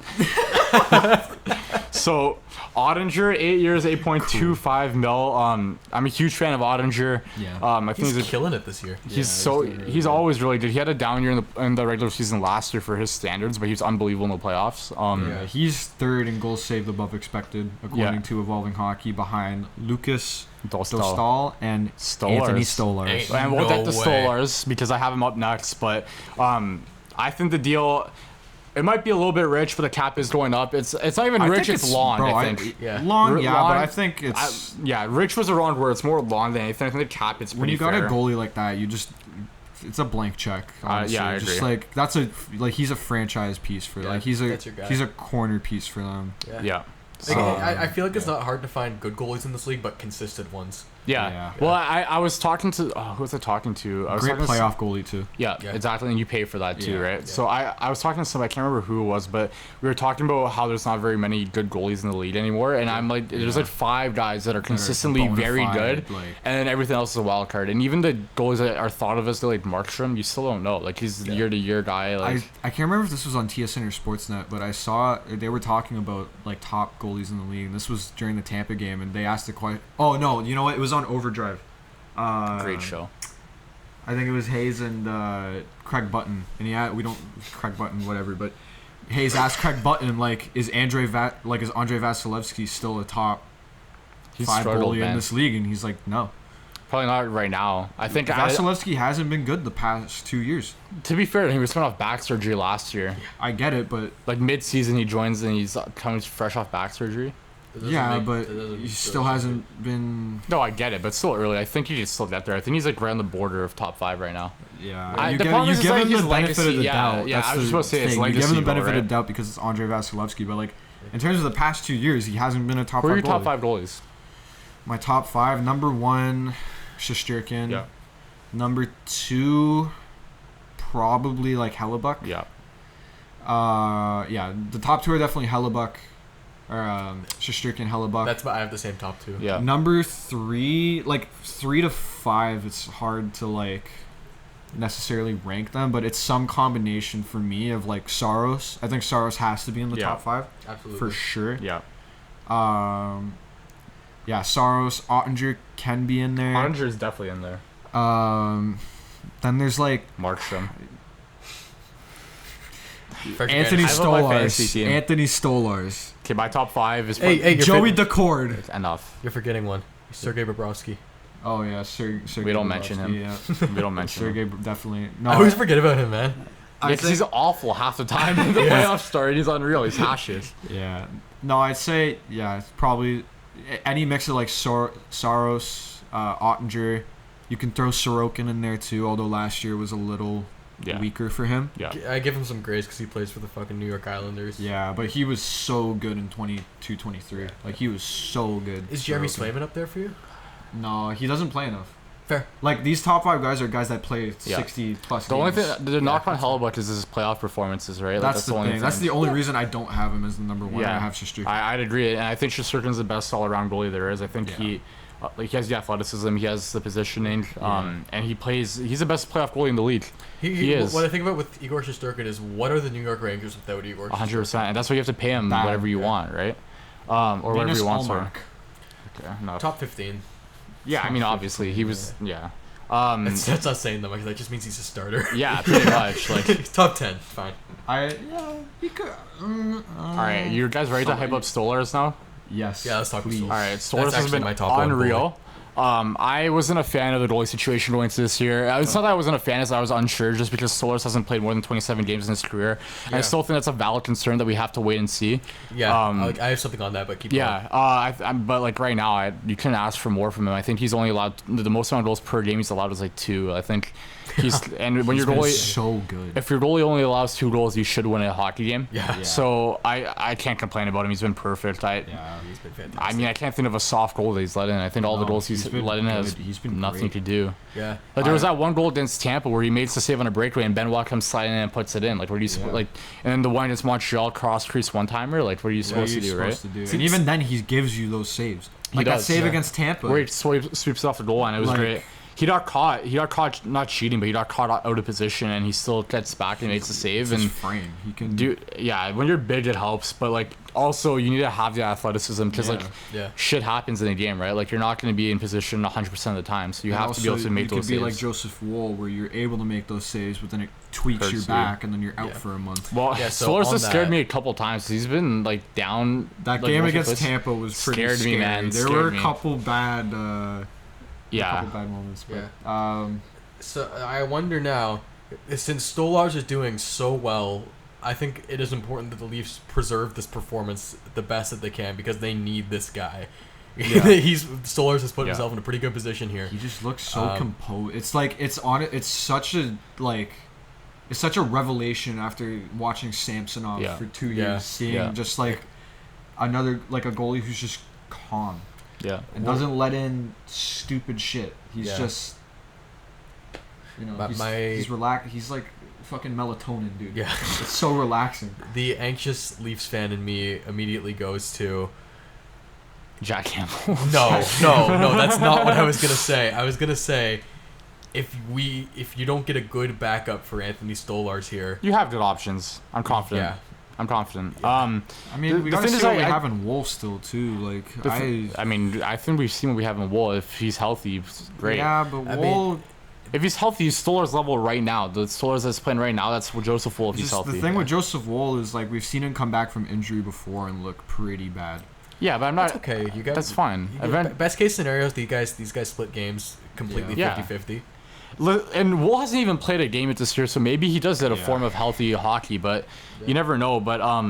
So, Ottinger, 8 years, 8.25 mil. I'm a huge fan of Ottinger. Yeah. I think He's killing it this year. he's Yeah, he's doing really he's good. always really good. He had a down year in the regular season last year for his standards, but he was unbelievable in the playoffs. Yeah, he's third in goals saved above expected, according to Evolving Hockey, behind Lucas Dostal and Stolars. Anthony Stolars. Hey. And we'll get No to way. Stolars because I have him up next. But I think the deal, it might be a little bit rich, but the cap is going up. It's not even I rich, think it's long, bro, I think. Yeah. Long, yeah, but Long- I think it's Yeah, rich was a wrong word. It's more long than anything. I think the cap it's when pretty you got fair. a goalie like that, it's a blank check. Honestly. yeah, I just agree. like he's a franchise piece for Yeah, like that's your guy. he's a corner piece for them. Yeah. Like, So, I feel like it's not hard to find good goalies in this league, but consistent ones. yeah. Yeah. Well, I was talking to who was I talking to? I was Great talking to playoff goalie too. Yeah, Yeah. exactly, and you pay for that too, Yeah, right? yeah. So I was talking to somebody, I can't remember who it was, but we were talking about how there's not very many good goalies in the league anymore, and I'm like, there's Yeah. like 5 guys that are consistently bona very fide, good, like- and then everything else is a wild card. And even the goalies that are thought of as like Markstrom, you still don't know. Like he's a year-to-year guy. Like I can't remember if this was on TSN or Sportsnet, but I saw they were talking about like top goalies in the league. And this was during the Tampa game, and they asked the question. Oh no, you know what? It was on Overdrive. great show. I think it was Hayes and Craig Button, and we don't Craig Button whatever, but Hayes asked Craig Button like, is Andrei Vasilevsky still a top He's 5 struggled, goalie in man. this league? And he's like, no. Probably not right now. I think Vasilevsky hasn't been good the past 2 years. to be fair, he was coming off back surgery last year. I get it, but Like mid-season, he joins and he's coming fresh off back surgery. but he still hasn't been. No, I get it, but still early. I think he should still get there. I think he's like right on the border of top 5 right now. Yeah, The problem is, give like, him his the benefit legacy- of the yeah, doubt. yeah, That's I was the supposed to say it's thing. You give him legacy, the benefit though, of the doubt because it's Andrei Vasilevsky, but like in terms of the past 2 years, he hasn't been a top Who are 5 your top goalie. 5 goalies? My top 5: number 1, Shesterkin. Yeah. Number 2, probably like Hellebuck. Yeah. Yeah, the top 2 are definitely Hellebuck, or Shesterkin, Hellebuck. I have the same top 2. Yeah. Number 3, like 3 to 5, it's hard to like necessarily rank them, but it's some combination for me of like Saros. I think Saros has to be in the Yeah. top 5 Absolutely. for sure. Yeah. Yeah, Saros, Ottinger can be in there. Ottinger is definitely in there. Then there's like Markstrom. Anthony I love my fantasy Stolars. team. Anthony Stolars. Okay, my top 5 is Hey, you're Joey Decord. enough. You're forgetting one. Sergei Bobrovsky. Oh yeah, Sergei. We don't mention him. Yeah, We don't mention him. Sergei definitely. No, I always forget about him, man. Yeah, 'cause he's awful half the time. The playoffs start, he's unreal. He's hashes. Yeah. No, I'd say it's probably any mix of like Saros, Ottinger. You can throw Sorokin in there too, although last year was a little Yeah. weaker for him. Yeah. I give him some grace because he plays for the fucking New York Islanders. Yeah, but he was so good in 22-23. Like he was so good. Is Jeremy Sorokin. Swayman up there for you? No, he doesn't play enough. Fair. Like these top 5 guys are guys that play 60 plus The only games. thing, the knock on Hellebuck is his playoff performances, right? Like, That's the only thing. That's the only reason I don't have him as the number 1. Yeah. I have Shesterkin. I'd agree, and I think Shesterkin's the best all-around goalie there is. I think Yeah. he has the athleticism, he has the positioning, and he's the best playoff goalie in the league. He is. What I think about with Igor Shesterkin is what are the New York Rangers without Igor? 100%, and that's why you have to pay him Bad, whatever you yeah. want, right? Or whatever Linus you want. Sorry. Ullmark. Okay, enough. Top 15. Yeah, I mean, obviously he was. Yeah. That's not saying that much. That just means he's a starter. Yeah, pretty much. Like, Top 10. Fine. He could. all right, you guys ready to hype up Stolars now? Yes. Yeah, let's talk please. Stolarz. All right, Stolars has actually been my top one unreal. I wasn't a fan of the goalie situation going into this year. It's not that I wasn't a fan, it's that I was unsure just because Stolars hasn't played more than 27 games in his career. And I Yeah. still think that's a valid concern that we have to wait and see. Yeah. I have something on that, but keep going. Yeah, but like right now, you couldn't ask for more from him. I think he's only allowed the most amount of goals per game he's allowed is like 2. I think And when He's your been goalie, so good. if your goalie only allows 2 goals, you should win a hockey game. Yeah. So I can't complain about him. He's been perfect. Yeah. He's been fantastic. I mean, I can't think of a soft goal that he's let in. I think all the No, goals he's he's been let in has good. He's been nothing great. to do. Yeah. Like there was that one goal against Tampa where he makes the save on a breakaway and Benoit comes sliding in and puts it in. Like what are you Yeah. like? And then the one against Montreal cross crease one timer. Like what are you supposed to do, right? And even then, he gives you those saves. Like that does, save yeah. against Tampa. Where he sweeps off the goal line. It was Like- great. He got caught. He got caught not cheating, but he got caught out of position, and he still gets back and makes the save. His And frame. He can yeah, when you're big, it helps. But like, also you need to have the athleticism because like, Yeah. shit happens in a game, right? Like you're not going to be in position 100% of the time, so you have to be able to make those saves. You could be like Joseph Woll, where you're able to make those saves, but then it tweaks your Hurts you. back, and then you're out Yeah. for a month. Well, Yeah, so Stolarz on has scared that- me a couple times. He's been like down. That like, game multiple against places. Tampa was pretty Scared me, scary. man. There Scared were a me. couple bad, a Yeah. couple bad moments. But, Yeah. So I wonder now, since Stolarz is doing so well, I think it is important that the Leafs preserve this performance the best that they can because they need this guy. Yeah. Stolarz has put Yeah. himself in a pretty good position here. he just looks so composed. It's like it's such a revelation after watching Samsonov Yeah. for 2 years, Yeah. seeing Yeah. just like another like a goalie who's just calm Yeah. and doesn't let in stupid shit. He's Yeah. just My- he's relaxed. He's like fucking melatonin, dude. Yeah. It's so relaxing. The anxious Leafs fan in me immediately goes to Jack Campbell. no, that's not what I was gonna say. I was gonna say if you don't get a good backup for Anthony Stolarz here, You have good options. I'm confident. yeah, I'm confident. I mean, The- we the gotta thing see is, what we I- have in Wolf still too. Like I mean, I think we've seen what we have in Wool. If he's healthy, it's great. Yeah, but I Wool. If he's healthy, he's Stolarz level right now. The Stolarz that's playing right now, that's what Joseph Wool if he's Just healthy. the thing with Joseph Woll is like we've seen him come back from injury before and look pretty bad. Yeah, but I'm not. that's okay. You got That's fine. you get- best case scenarios, these guys split games completely Yeah. 50-50. And Wool hasn't even played a game yet this year, so maybe he does get a Yeah. form of healthy hockey, but you never know. But I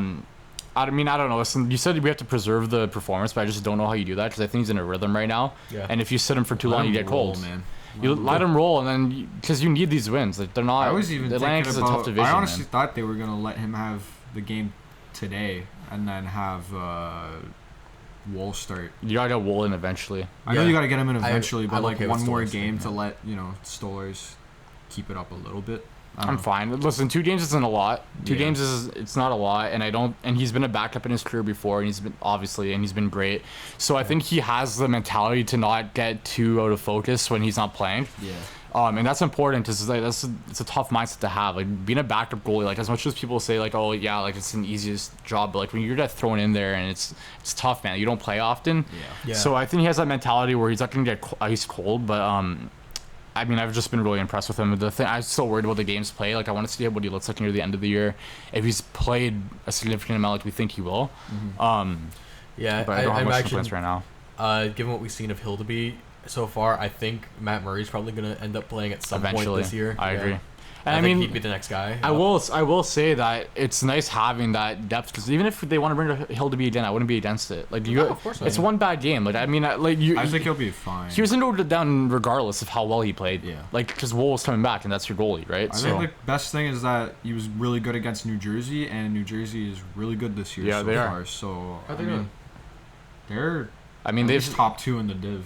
mean, I don't know. Listen, you said we have to preserve the performance, but I just don't know how you do that because I think he's in a rhythm right now. Yeah. And if you sit him for too long, you get cold. man. You let him roll, and then because you need these wins, like they're not. I was even Atlantic thinking is a tough about. division. I honestly Man. thought they were gonna let him have the game today and then have Woll start. You gotta get Wool in eventually. I know Yeah. you gotta get him in eventually, but I'm like okay with one more Stolarz game staying to let Stolarz keep it up a little bit. I don't I'm know. fine. Listen, 2 games isn't a lot. Two Yeah. games it's not a lot, and I don't. And he's been a backup in his career before, and he's been great. So I think he has the mentality to not get too out of focus when he's not playing. Yeah. And that's important because like it's a tough mindset to have. Like being a backup goalie, like as much as people say like, oh yeah, like it's an easiest job, but like when you're just thrown in there and it's tough, man. You don't play often. Yeah. So I think he has that mentality where he's not gonna get ice cold, but I mean, I've just been really impressed with him. The thing I'm still worried about the games play. Like I want to see what he looks like near the end of the year. If he's played a significant amount, like we think he will. Yeah, But I don't have I'm much actually confidence right now. given what we've seen of Hildeby so far, I think Matt Murray's probably going to end up playing at some Eventually, point this year. I Yeah. agree. I And I think mean, he'd be the next guy. I will say that it's nice having that depth because even if they want to bring Hildeby again, I wouldn't be against it. Like No, of course not. it's one bad game. Like I mean, like you. I think he'll be fine. He was going to go down regardless of how well he played. Yeah. Like because Wool was coming back and that's your goalie, right? I think the best thing is that he was really good against New Jersey, and New Jersey is really good this year Yeah, so they are. far. So How I they mean, doing? they're they've top 2 in the div.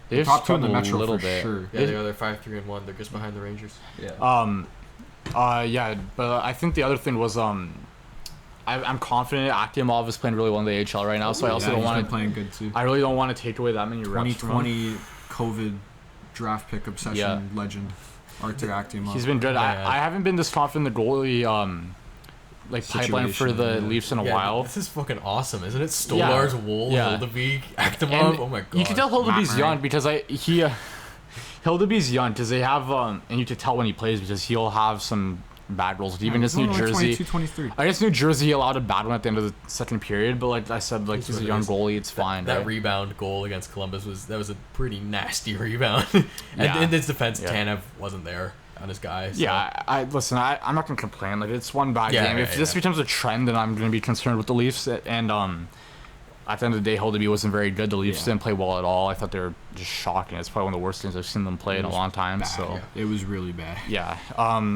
they've Top 2 in the struggled Metro a little for bit. sure. Yeah, they are. They're 5-3-1. They're just behind the Rangers. Yeah. Yeah, but I think the other thing was I'm confident Akimov is playing really well in the AHL right now, so I also don't he's want been to. playing good too. I really don't want to take away that many reps from him. 2020 COVID draft pick obsession Yeah. legend Artur Akimov. He's been good. Yeah. I haven't been this confident in the goalie like pipeline for Situation, the yeah. Leafs in a Yeah, while. This is fucking awesome, isn't it? Stolarz, Wool, Yeah. Hildeby, Akimov. And Oh my god. you can tell Hildeby's Matt young Murray. because Hildeby's young because they have and you can tell when he plays because he'll have some bad rolls. Even against New Jersey. 22, 23. I guess New Jersey allowed a bad one at the end of the second period, but like I said, like That's he's a what it young is. goalie, it's fine. That right? rebound goal against Columbus was a pretty nasty rebound. And Yeah. in his defense, Yeah. Tanev wasn't there on his guy. So. Yeah, I listen. I'm not gonna complain. Like it's one bad Yeah, game. yeah, If this yeah. becomes a trend, then I'm gonna be concerned with the Leafs. And at the end of the day, Hildeby wasn't very good. The Leafs Yeah. didn't play well at all. I thought they were just shocking. It's probably one of the worst games I've seen them play in a long time. Bad. So It was really bad. yeah.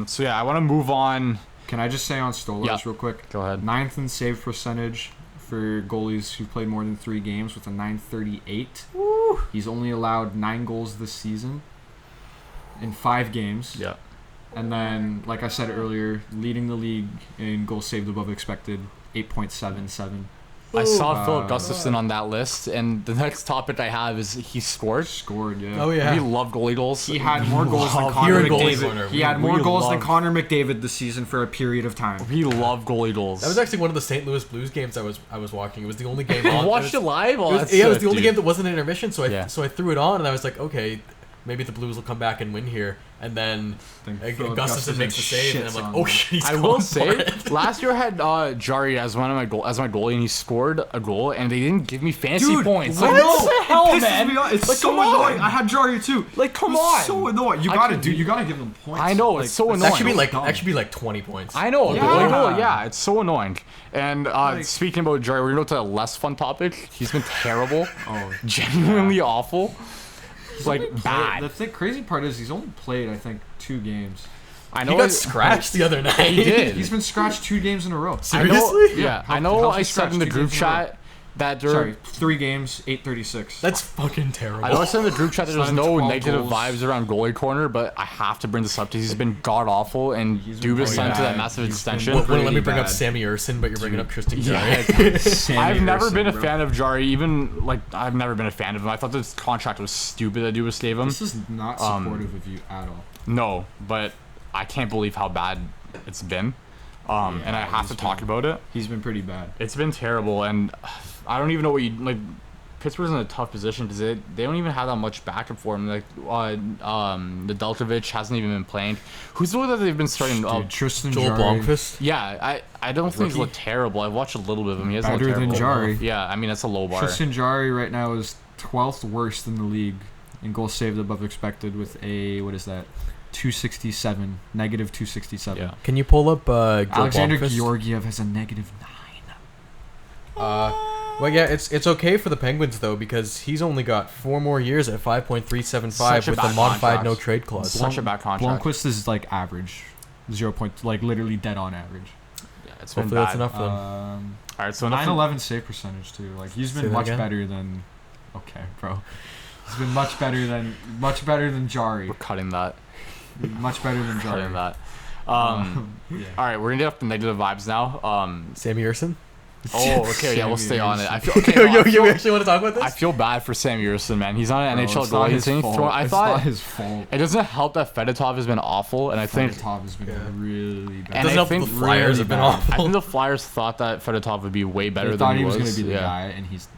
So yeah, I want to move on. Can I just say on Stolarz Yeah. real quick? Go ahead. 9th in save percentage for goalies who played more than 3 games with a 938. Woo. He's only allowed 9 goals this season in 5 games. Yeah. And then, like I said earlier, leading the league in goals saved above expected, 8.77. I saw Philip Uh, Gustafson on that list, and the next topic I have is he scored. Scored, yeah. Oh yeah. We love goalie goals. He had more goals than love Connor goalie McDavid. corner. He had more We goals than love- Connor McDavid this season for a period of time. We love goalie goals. That was actually one of the St. Louis Blues games I was watching. It was the only game on. I watched it live. Oh, It was, that's yeah, it was sick, the only dude. game that wasn't an intermission, so Yeah. I threw it on and I was like, okay, maybe the Blues will come back and win here. And then Philip Gustafson makes the save, and I'm shits like, on oh him. shit, he's I going will for say, it. last year I had Jari as my goalie, and he scored a goal, and they didn't give me fantasy Dude, points. I Like, know. what the hell, It pisses man? me off. It's Like, so come on. annoying. I had Jari too. Like, come It's on. so annoying. You I gotta could- do. You gotta give them points. I know, Like, it's so that's annoying. That should be like dumb. that should be like 20 points. I know, Yeah. the goalie goal, yeah, it's so annoying. And Like- speaking about Jari, we're going to a less fun topic. He's been terrible, Oh, genuinely awful, he's like only bad. played- The crazy part is he's only played, I think, 2 games. I He know got it- scratched the other night. He did. He's been scratched 2 games in a row. I know, Seriously? yeah, How- I know. how's I he said in scratched the 2 group games in a row? chat that there. Sorry, 3 games, 836. That's fucking terrible. I know I said in the group chat that there's Signed no 12 negative goals. vibes around goalie corner, but I have to bring this up because he's been god awful and He's been Dubas pretty signed to that bad. massive He's been extension. Wouldn't let me pretty bring up bad. Sammy Urson, but you're bringing up Tristan Yeah. Jarry. I've never been a fan of Jari. Even like I've never been a fan of him. I thought this contract was stupid that Dubas gave him. This is not supportive of you at all. No, but I can't believe how bad it's been. And I have he's to talk been- about it. He's been pretty bad. It's been terrible, and I don't even know what you like. Pittsburgh's in a tough position because they don't even have that much backup for him. Like the Deltovich hasn't even been playing. Who's the one that they've been starting? Dude, Tristan Joel Jarry. Blomqvist. Yeah, I don't think he's Rookie? looked terrible. I've watched a little bit of him. He hasn't Better looked than terrible. Jarry. Yeah, I mean that's a low bar. Tristan Jarry right now is 12th worst in the league in goals saved above expected with a, what is that? 267, negative 267. Yeah. Can you pull up Joel Alexander Blomqvist? Georgiev has a negative 9. Well, yeah, it's okay for the Penguins though because he's only got 4 more years at 5.375 Such a with a bad modified contract. no trade clause. Such a bad contract. Blomqvist is like average. 0. Like literally dead on average. Yeah, it's been Hopefully that's bad. enough for them. All right, so enough. 9/11 save percentage too. Like he's Say been that much again? better than. Okay, bro. He's been much better than Jarry. We're cutting that. Much better than Cutting Jarry. that. Yeah. All right, we're gonna get up to negative vibes now. Sammy Urson. Oh, okay, yeah, we'll Sammy stay on it. Urson. I feel okay. no, I you feel- actually want to talk about this? I feel bad for Sam Urson, man. He's on an Bro, NHL it's goal. not He's his getting fault. thrown. I It's thought not his fault. it doesn't help that Fedotov has been awful, and I think Fedotov has been Yeah. really bad. And Doesn't I help think the Flyers really have been bad. awful. I think the Flyers thought that Fedotov would be way better They than thought he was was. going to be the yeah. guy, and he's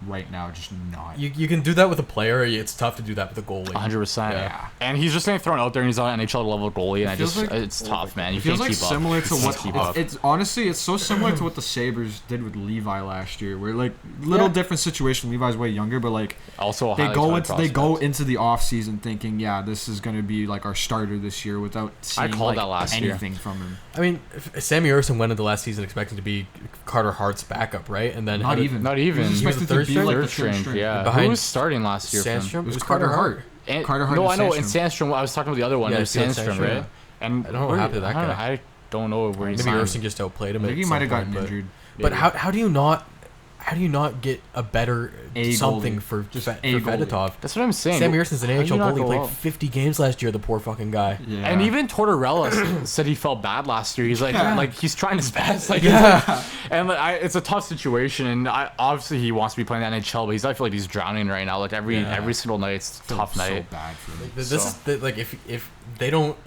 right now just not. You can do that with a player. It's tough to do that with a goalie. 100%. Yeah. And he's just getting thrown out there, and he's on an NHL level goalie, and It feels like- it's tough, man. You It feels can't like keep similar up. to You what can't keep up. it's honestly it's so similar to what the Sabres did with Levi last year. Where like little Yeah. different situation. Levi's way younger, but like Also, a they highly go touted into prospect. into the off season thinking, yeah, this is gonna be like our starter this year without seeing called like, that last year. anything from him. I mean, Sammy Urson went into last season expecting to be Carter Hart's backup, right? And then Not even. Not even. He was He was expected the third to be string? like Third the third string, string. yeah. Behind Who was starting last year? for him? Sandstrom. It was Carter Hart. And, Carter Hart no, and I know. And Sandstrom. Sandstrom. I was talking about the other one. Yeah, There's Felix Sandstrom, Sandstrom, right? yeah. And I don't know what happened to that guy. I don't know where he's Maybe Urson just outplayed him. I think at he some might have point, gotten but- injured. But how do you not get a better A something goalie. for Just for a goalie. Fedotov? That's what I'm saying. Sam Urson's an How do you AHL not goalie. He go played up? 50 games last year. The poor fucking guy. Yeah. And even Tortorella said he felt bad last year. He's like, Yeah. like he's trying his best. Like, Yeah. and like, it's a tough situation. And obviously he wants to be playing the NHL, but I feel like he's drowning right now. Like every single night, it's a tough so night. bad for him. This So- is like if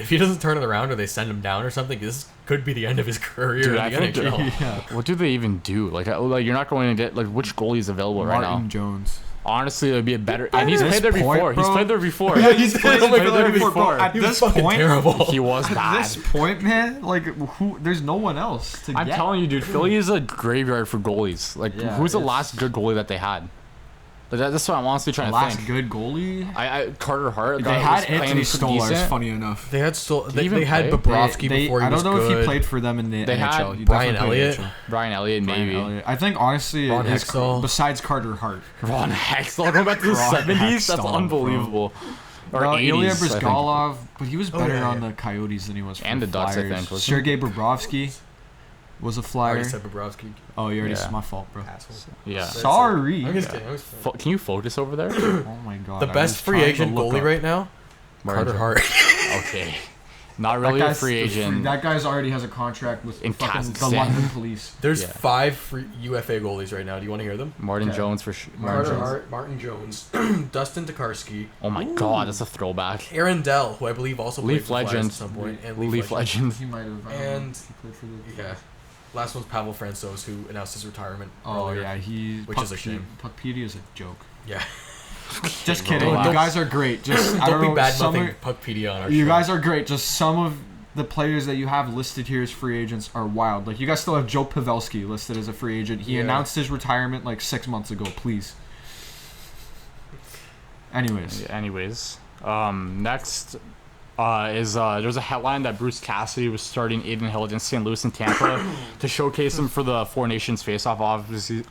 he doesn't turn it around or they send him down or something, this could be the end of his career Dude, in I the think NHL. Yeah. What do they even do? Like you're not going to get like which goalie is available right Martin now? Jones. Honestly, it would be a better. And he's At played there this point, before. He's bro. played there before. Yeah, he's played oh my there God, he was, before. At he was this fucking point, terrible. He was At bad. this point, man, like who? There's no one else to I'm get. telling you, dude, Philly is a graveyard for goalies. Like, Yeah, who's the it's- last good goalie that they had? But that's what I'm honestly trying to Last think. good goalie. Carter Hart. They guy had was playing Anthony pretty Stolarz, decent. funny enough. They had he even they had play? Bobrovsky before he I was don't know good. if he played for them in the They had NHL. He Brian definitely played Elliott. NHL. Brian Elliott, maybe. Brian Elliott. I think honestly, Ron his, Hextall. besides Carter Hart, Ron Hextall going back to the Ron 70s. That's Hextall, bro. unbelievable. Or no, 80s. Ilya I think. Brizgalov, but he was better yeah, on yeah. the Coyotes than he was for And the Ducks, I Flyers. think, wasn't he? Sergei Bobrovsky was a I Flyer. already said Bobrovsky. Oh, you already Yeah. said my fault, bro. Asshole. Yeah. Sorry. I'm just kidding. I was fine. Can you focus over there? Oh my god. The I best was free trying to agent look goalie up. right now, Martin Carter Hart. Okay. Not That really a guy's free agent. That guy's already has a contract with In fucking the Kazakhstan. London Police. There's Yeah. 5 free UFA goalies right now. Do you want to hear them? Martin Okay. Jones for sure. Carter Hart, Martin Jones, Dustin Tokarski, Oh my god, that's a throwback. Aaron Dell, who I believe also played Leaf for Flyers legend. at some point, and Leaf legend. He might have. And- he played for the. Yeah. Last one's Pavel Francouz, who announced his retirement. Oh earlier. yeah, Which is a shame. Puckpedia is a joke. Yeah. Just kidding. Relax. You guys are great. Just I Don't don't be know. bad Some mouthing are, Puckpedia on our you show. guys are great. Just some of the players that you have listed here as free agents are wild. Like you guys still have Joe Pavelski listed as a free agent. He Yeah. announced his retirement like 6 months ago. Please. Anyways. Yeah, anyways, next is there's a headline that Bruce Cassidy was starting Aiden Hill against St. Louis and Tampa to showcase him for the Four Nations face-off.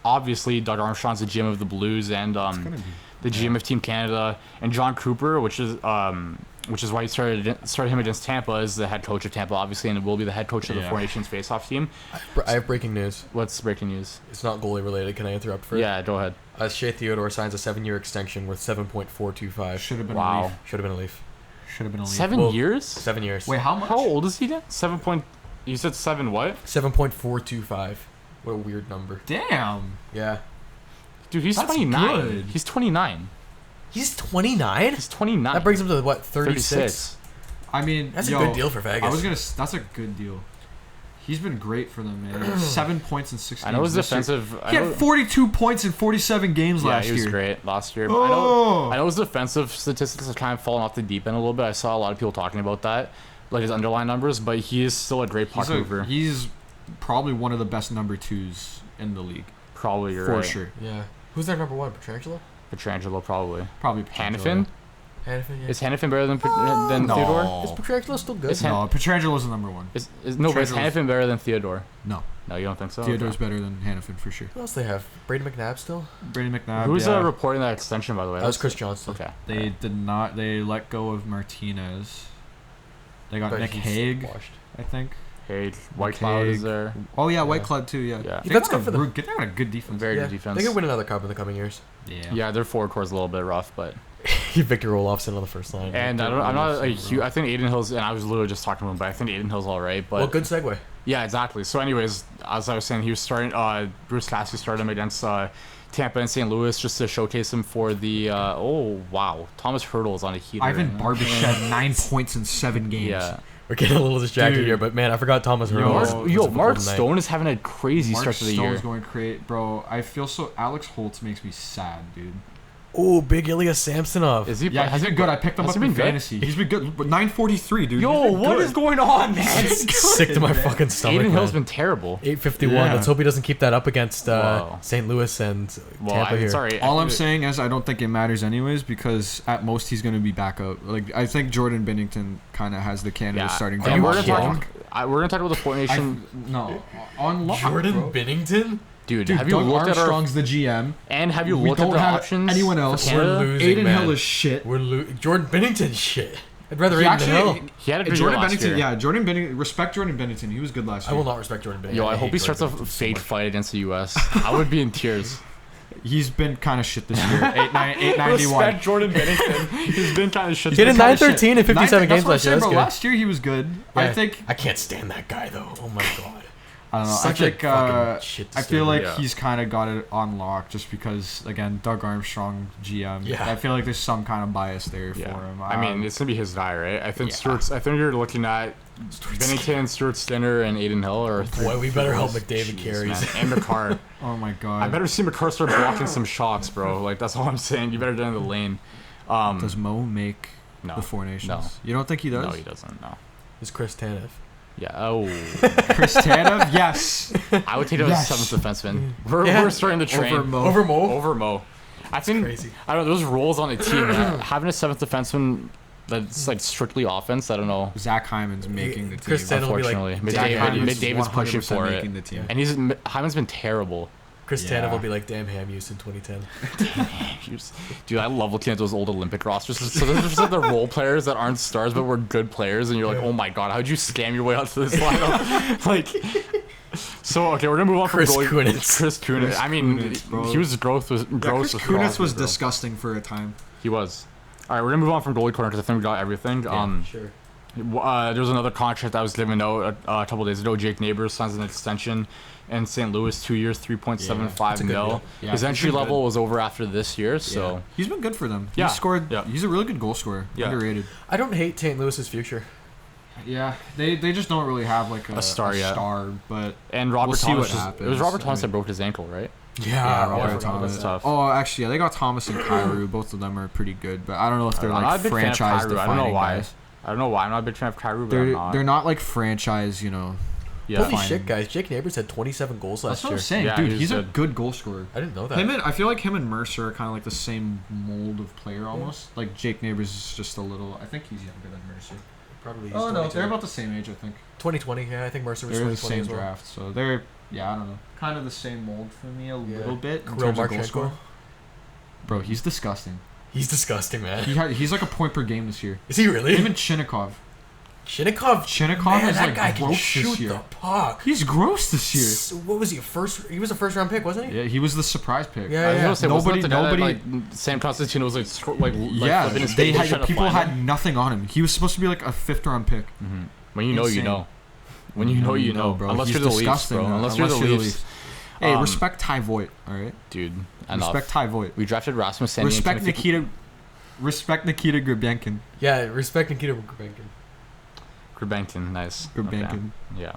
Obviously, Doug Armstrong's the GM of the Blues and the GM of Team Canada, and John Cooper, which is why he started him against Tampa, is the head coach of Tampa, obviously, and will be the head coach of the Yeah. Four Nations face-off team. I have breaking news. What's breaking news? It's not goalie related. Can I interrupt first? Yeah, go ahead. Shea Theodore signs a 7-year extension worth $7.425. Should have been Wow. a leaf. Should have been a Leaf. Should have been a leaf. 7 Well, years? 7 years. Wait, how much? How old is he then? 7 point. You said 7 what? 7.425. What a weird number. Damn. Yeah. Dude, he's That's 29. good. He's 29. He's 29? He's 29. That brings him to what, 36? I mean, That's yo, a good deal for Vegas. I was gonna. That's a good deal. He's been great for them, man. 7 points in 6 I games. know his this year. defensive. I He know, had 42 points in 47 games yeah, last he was year. great last year. But Oh. I know his defensive statistics have kind of fallen off the deep end a little bit. I saw a lot of people talking about that, like his underlying numbers. But he is still a great puck mover. He's probably one of the best number 2s in the league. Probably you're For right. sure. Yeah. Who's their number 1? Petrangelo? Petrangelo probably. Probably Hannafin? Hannafin, yeah. Is Hannafin better than No. Theodore? Is Petrangelo still good? Is Han- No, Petrangelo's the number 1. No, but is Petrangelo's- Hannafin better than Theodore? No. No, you don't think so? Theodore's Okay. better than Hannafin for sure. Who else they have? Brady McNabb still? Brady McNabb. Who's yeah. reporting that extension, by the way? That was Chris Johnston. Okay. They did not. They let go of Martinez. They got But Nick he's Hague, washed. I think. Hey, White Cloud is Hague. there. Oh yeah, White Yeah. Cloud too. Yeah. Yeah. They That's got good for them. They got a good defense. Very Yeah. good defense. They could win another cup in the coming years. Yeah. Yeah, their forward core is a little bit rough, but Victor Olofsson on the first line. and I'm not like huge. I think Aiden Hill's, and I was literally just talking to him, but I think Aiden Hill's all right. But Well, good segue. yeah, exactly. So, anyways, as I was saying, he was starting. Bruce Cassidy started him against Tampa and St. Louis just to showcase him for the. Oh wow, Thomas Hurdle is on a heater. Ivan right now. Barbich had 9 points in 7 games. Yeah. We're getting a little distracted Dude. here, but man, I forgot Thomas Yo, Hurdle. Mark- was Mark golden night. Stone is having a crazy Mark start to the Stone's year. going great, bro. I feel so. Alex Holtz makes me sad, dude. Oh, big Ilya Samsonov. Is he? Yeah, has he's been good. I picked him has up he in been good? fantasy. He's been good. But 943, dude. Yo, He's been what good. is going on, man? Sick to my fucking stomach. Aiden Hill's man. been terrible. 851. Yeah. Let's hope he doesn't keep that up against Whoa. St. Louis and Well, Tampa here. sorry. All I'm saying is I don't think it matters anyways because at most he's going to be back out. Like I think Jordan Bennington kind of has the candidate starting. Are And you we're gonna kidding? talk. We're gonna talk about the formation, No, on lock, Jordan bro. Bennington? dude. Dude, have you Doug looked at our Armstrong's the GM. and have you We looked at don't the have options? anyone for else. Canada? We're losing, Aiden man. Hill is shit. Jordan Bennington shit. I'd rather He Aiden actually, Hill. He had a good Jordan year last Bennington. year. Yeah, Jordan Bennington. Respect Jordan Bennington. He was good last I year. will not respect Jordan Bennington. Yo, I hope hate he starts a Jordan Bennington so fake much. fight against the U.S. I would be in tears. He's been kind of shit this year. 891. Jordan Bennington. He's been kind of shit. He did in Kinda shit. 913 and 57 games That's what I'm last year. saying, That's bro. good. Last year he was good. I Yeah. think. I can't stand that guy though. Oh my god. I don't know. Such I a think. fucking shit I feel like yeah. he's kind of got it on lock just because again Doug Armstrong GM. Yeah. I feel like there's some kind of bias there Yeah. for him. I mean, it's gonna be his guy, right? I think Yeah. I think you're looking at Bennington, Stuart Stinner, and Aiden Hill, or Boy, we better help Jeez, McDavid carries. man. And McCarr. oh my god. I better see McCarr start blocking some shots, bro. Like that's all I'm saying. You better get in the lane. Does Mo make No. the Four Nations? No. You don't think he does? No, he doesn't. No. Is Chris Tanev. Yeah. Oh, Chris Tanev? Yes. I would take him Yes. as seventh defenseman. We're Yeah. starting the train Over Mo. Over Mo? Over Mo. I think crazy. I don't know. Those roles on a team, having a seventh defenseman that's like strictly offense. I don't know. Zach Hyman's making the team. Chris Tatum will be like, Unfortunately, Zach Hyman's McDavid's pushing 100% for making it, the team. and Hyman's been terrible. Chris Yeah. Tatum will be like, damn ham use in 2010. Dude, I love looking at those old Olympic rosters. So there's just like the role players that aren't stars but were good players, and you're like, oh my god, how'd you scam your way out to this lineup? Like, so okay, we're gonna move on Chris from goalie. Kunitz. Chris Kunitz. I mean, Kunitz, bro. he was gross. Was gross. Chris with Kunitz rosters, was bro. disgusting for a time. He was. All right, we're gonna move on from goalie corner because I think we got everything. Sure. There was another contract that was given out a couple days ago. Jake Neighbors signs an extension in St. Louis, 2 years, that's $3.75 a good mil. deal. Yeah, His he's entry been level good. was over after this year, so Yeah. He's been good for them. Yeah. He scored. Yeah. He's a really good goal scorer. Yeah. Underrated. I don't hate St. Louis's future. Yeah, they just don't really have like a star yet. But and Robert We'll see Thomas. what It happens. was Robert I Thomas that mean- broke his ankle, right? yeah, I Robert forgot about Thomas. that. Tough. Oh, actually, yeah, they got Thomas and Kyrou. Both of them are pretty good, but I don't know if they're I'm not like a big fan of franchise Kyrou. I don't know defining why. guys. I don't know why. I'm not a big fan of Kyrou, but I'm not. They're not like franchise, you know. Yeah. Holy Fine. shit, guys. Jake Neighbors had 27 goals last That's what year. I'm saying, Yeah, dude. he He's was a good. good goal scorer. I didn't know that. I feel like him and Mercer are kind of like the same mold of player almost. Like Jake Neighbors is just a little. I think he's younger than Mercer. Probably he's Oh no, 22. they're about the same age, I think. 2020, yeah. I think Mercer was They're the 2020 same as well. draft, so they're I don't know, kind of the same mold for me a little bit in Kirill terms of goal Marchenko. scorer. Bro, he's disgusting. He's disgusting, man. He's like a point per game this year. Is he really? Him and Chinnikov. Shinnikov, man, is that like guy can gross shoot this year. the puck. He's gross this year. What was he? He was a first round pick, wasn't he? Yeah, he was the surprise pick. Yeah, I was gonna say, wasn't Nobody- that the guy that, nobody- like Sam Constantino was like Yeah, flipping his they stick, trying had to people find had him? nothing on him. He was supposed to be like a 5th round pick. When you know, you Insane. know. When you know, you know, bro. Unless He's you're the Leafs, disgusting, bro. man. Unless you're the Leafs. Hey, Um, respect Ty Voigt, all right? Dude, enough. Respect Ty Voigt. We drafted Rasmus Sandin. Respect Nikita Grabenkin. Yeah, respect Nikita Grabenkin. Grabenkin, nice. Grabenkin. Okay. Yeah.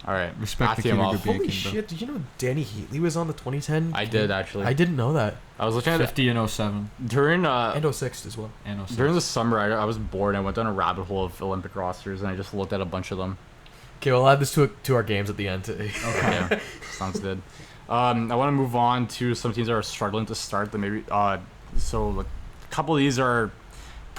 All right. Respect Matthew Nikita off. Grabenkin. Holy bro. shit, did you know Danny Heatley was on the 2010? I did actually. I didn't know that. I was looking at it 50 and 07 during And 06 as well. and 06. during the summer. I was bored. I went down a rabbit hole of Olympic rosters and I just looked at a bunch of them. Okay, we'll add this to our games at the end. Okay, sounds good. I want to move on to some teams that are struggling to start. That maybe so like, a couple of these are.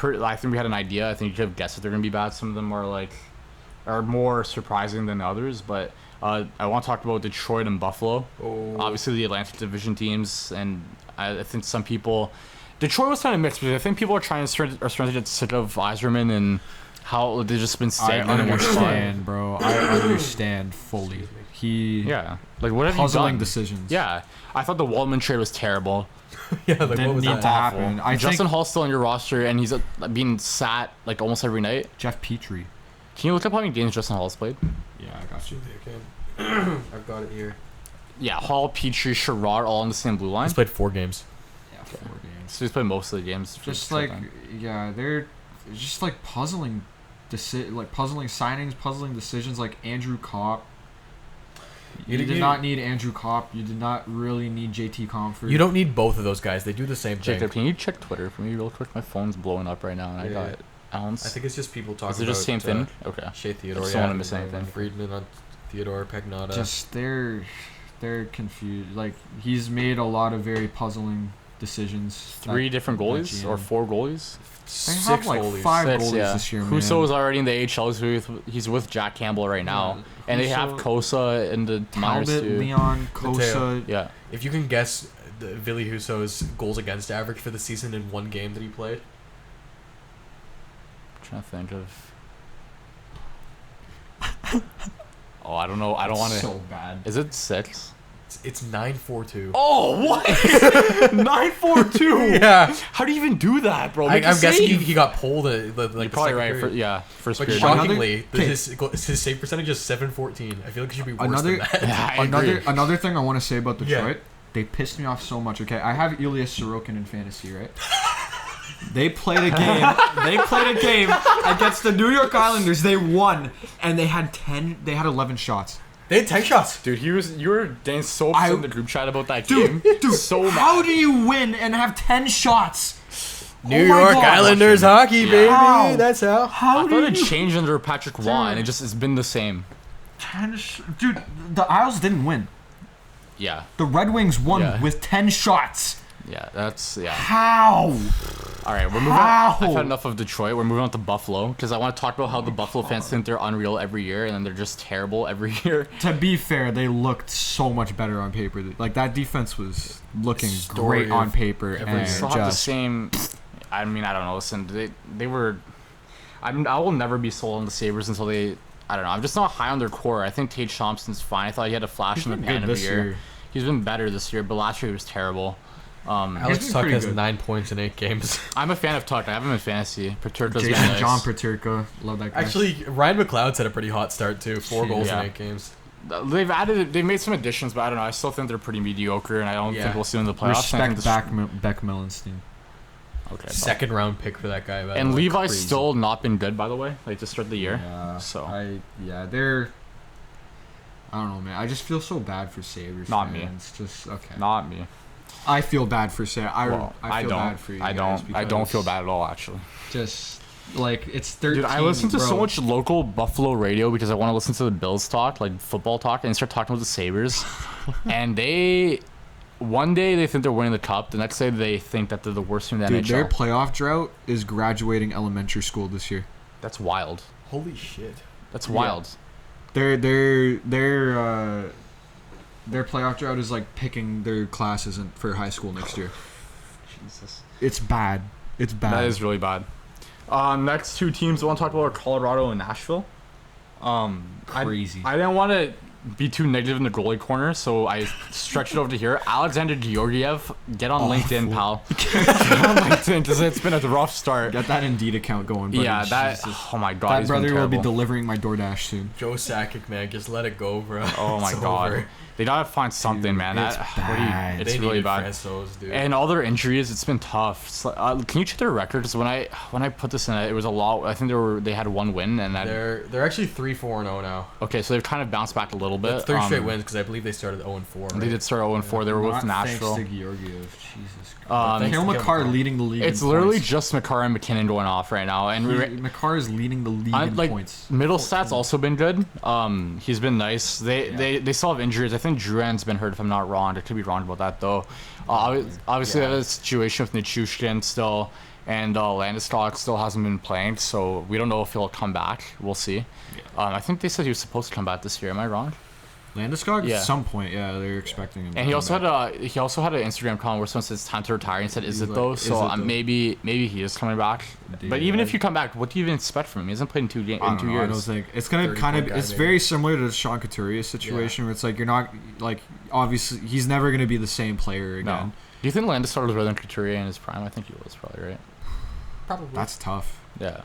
I think we had an idea. I think you could have guessed that they're gonna be bad. Some of them are more surprising than others. But I want to talk about Detroit and Buffalo. Oh. Obviously, the Atlantic Division teams, and I think some people. Detroit was kind of mixed because I think people are starting to get sick of Yzerman and how they've just been I stagnant in one spot. understand, bro. I understand fully. He Yeah, like what have you puzzling done? decisions. Yeah, I thought the Waldman trade was terrible. Yeah, like what Didn't was need that? to happen. I Justin think Hall's still on your roster, and he's being sat like almost every night. Jeff Petrie. Can you look up how many games Justin Hall's played? Yeah, I got you. I've got it here. Yeah, Hall, Petrie, Sherrod, all on the same blue line. He's played 4 games. Yeah, 4 games. So he's played most of the games. for Just Detroit like then. yeah, they're just like puzzling, puzzling signings, puzzling decisions. Like Andrew Kopp. You did not need Andrew Kopp. You did not really need JT Comfort. You don't need both of those guys. They do the same thing. Jacob, can you check Twitter for me real quick? My phone's blowing up right now, and I Yeah. got ounce. I think it's just people talking Is it just same about thing? Okay. Shea Theodore. Just don't wanna miss anything. Friedman on Theodore Pagnotta. Just they're confused. Like he's made a lot of very puzzling decisions. 3 different goalies GM. or 4 goalies? They 6 have like goalies. 5 6, goalies yeah. this year, man. Husso is already in the AHL. He's with Jack Campbell right now, Yeah, and they have Husso, Kosa in the minors Talbot, too. Leon, Kosa. Yeah. If you can guess the Ville Husso's goals against average for the season in one game that he played, Trying to think of. Oh, I don't know. I don't want to. So bad. Is it 6? it's 9-4-2. Oh, what? 9-4-2. Yeah. How do you even do that, bro? I'm Make a guessing save. he got pulled. Like You're the probably second right. period. First But period. shockingly, Okay. his save percentage is 714. I feel like it should be worse Another- than that. Yeah, I agree. Another thing I want to say about Yeah. Detroit, they pissed me off so much. Okay, I have Elias Sorokin in fantasy, right? They played a game against the New York Islanders. They won, and they had 11 shots. They had 10 shots. Dude, you were getting so upset in the group chat about that Dude, game. So mad. how do you win and have 10 shots? New Oh my York God. Islanders hockey, Yeah. baby. How? That's how. How I do thought it you changed under Patrick Waugh, and it's been the same. 10 Dude, the Isles didn't win. Yeah. The Red Wings won Yeah. with 10 shots. Yeah, that's How? All right, we're moving on. I've had enough of Detroit. We're moving on to Buffalo because I want to talk about how the Buffalo fans think they're unreal every year and then they're just terrible every year. To be fair, they looked so much better on paper. Like that defense was looking Story great on of paper, every and year. They still have the just same. I mean, I don't know. Listen, they were. I will never be sold on the Sabres until they. I don't know. I'm just not high on their core. I think Tate Thompson's fine. I thought he had a flash in the pan of the year. He's been better this year, but last year he was terrible. Alex been Tuck pretty has good. 9 points in 8 games. I'm a fan of Tuck. I have him in fantasy. Paterka's been Jason nice. John Paterka, love that guy. Actually, Ryan McLeod's had a pretty hot start too. 4 goals Yeah. in 8 games. They've made some additions, but I don't know. I still think they're pretty mediocre, and I don't think we'll see them in the playoffs. I think respect Beck Melenstein. Okay. Second round pick for that guy. By And the way. Levi's crazy. still not been good, by the way. Like to start the year. Yeah, So they're. I don't know, man. I just feel so bad for Sabres Not me. fans. Just okay. not me. I feel bad for Sabres. I feel don't. bad for you. I guys don't. I don't because feel bad at all, actually. Just like it's 13. Dude, I listen to so bro. much local Buffalo radio because I want to listen to the Bills talk, like football talk, and start talking about the Sabres. And one day they think they're winning the cup, the next day they think that they're the worst team in the Dude, NHL. their playoff drought is graduating elementary school this year. That's wild. Holy shit. That's wild. Their playoff drought is like picking their classes for high school next year. Jesus. It's bad. It's bad. That is really bad. Next two teams I want to talk about are Colorado and Nashville. Crazy. I didn't want to be too negative in the goalie corner, so I stretched it over to here. Alexander Georgiev, get on LinkedIn, pal. Get on LinkedIn because it's been a rough start. Get that Indeed account going, buddy. Yeah, that. Jesus. Oh my god, That he's been brother will be terrible. delivering my DoorDash soon. Joe Sakic, man, just let it go, bro. Oh my It's god, over. they gotta find something, Dude, man. it's bad. It's They really needed bad. Francouz, dude. And all their injuries, it's been tough. It's like, can you check their records? When I put this in, it was a lot. I think they had one win, and that. They're actually 3-4-0 now. Okay, so they've kind of bounced back a little bit. It's 3 straight wins because I believe they started 0-4. They did start 0-4. They were with Not Nashville. Thanks to Georgiev. Jesus Christ. Thanks Hale to McCarr Kevin leading the league. It's in literally points. just McCarr and McKinnon going off right now, and McCarr is leading the league in like points. middle stats also been good. He's been nice. They still have injuries. I think Duran's been hurt if I'm not wrong. I could be wrong about that though. Obviously, they have a situation with Nichushkin still, and Landeskog still hasn't been playing, so we don't know if he'll come back. We'll see. I think they said he was supposed to come back this year. Am I wrong? Landeskog Yeah. at some point, yeah, they're expecting him. And he also had an Instagram comment where someone said it's time to retire, and he said, "Is He's it like, though?" "Is So it though?" maybe he is coming back. Dude, But even if you come back, what do you even expect from him? He hasn't played in 2 I don't know, I don't years. think it's gonna 30 kind of. point guy, It's maybe. very similar to the Sean Couturier situation, where it's like you're not like obviously he's never gonna be the same player again. No. Do you think Landeskog was better than Couturier in his prime? I think he was probably right. Probably. That's tough. Yeah,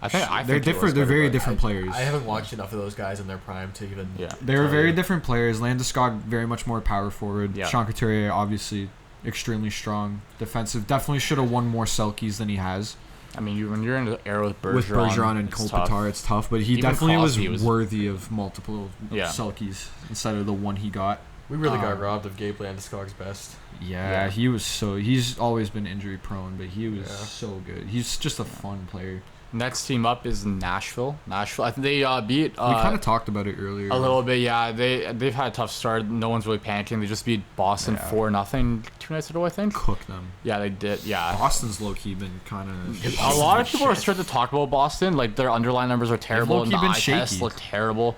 I think They're he was different. They're better, very but- different players. I haven't watched enough of those guys in their prime to even. Yeah. They were tell very you. different players. Landeskog very much more power forward. Yeah. Sean Couturier obviously extremely strong defensive. Definitely should have won more Selkies than he has. I mean, when you're in the era with Bergeron, With Bergeron and it's tough. Kopitar, it's tough. But he Even definitely Crosby was was- worthy of multiple Yeah. Selkies instead of the one he got. We really got Um, robbed of Gabe Landeskog's best. Yeah, Yeah. he was so. He's always been injury prone, but he was Yeah. so good. He's just a fun player. Next team up is Nashville. I think they beat. We kind of talked about it earlier. A little bit, yeah. They've had a tough start. No one's really panicking. They just beat Boston Yeah. 4-0 2 nights ago, I think. Cook them. Yeah, they did. Yeah. Boston's low key been kind of. A lot of people are starting to talk about Boston. Like their underlying numbers are terrible, and low-key the been eye test shaky. look terrible.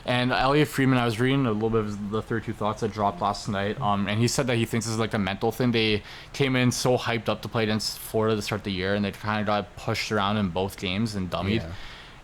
And Elliot Freeman, I was reading a little bit of the 32 thoughts that dropped last night. And he said that he thinks this is like a mental thing. They came in so hyped up to play against Florida to start the year, and they kind of got pushed around in both games and dummied. Yeah.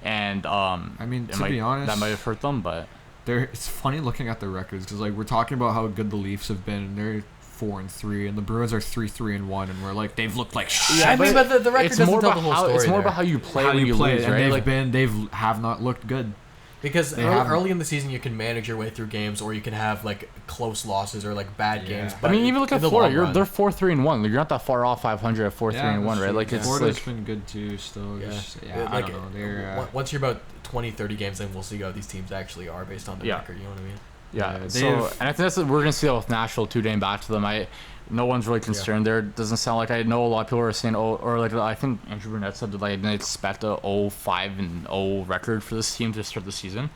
And I mean, to be honest, that might have hurt them, but it's funny looking at the records because like we're talking about how good the Leafs have been, and they're 4-3, and the Bruins are 3-3-1, and we're like they've looked like shit. Yeah, I mean, but the record it's doesn't more tell about the whole how story. it's more there. about how you play How when you play, lose, and right? they've have not looked good. Because They haven't. early in the season, you can manage your way through games, or you can have like close losses or like bad Yeah. games. I But mean, even look in at the Florida. long run- They're 4-3-1. Like, you're not that far off 500 at 4-3-1, right? Like it's Florida's like been good too. Still, Yeah. just, Yeah, I like, don't know. They're once you're about 20, 30 games, then we'll see how these teams actually are based on the Yeah. record. You know what I mean? yeah. Yeah, So they've- and I think that's we're gonna see that with Nashville too. Dating back to them, no one's really concerned there. It doesn't sound like I know a lot of people are saying or like I think Andrew Burnett said that like they expect a 0-5-0 record for this team to start the season,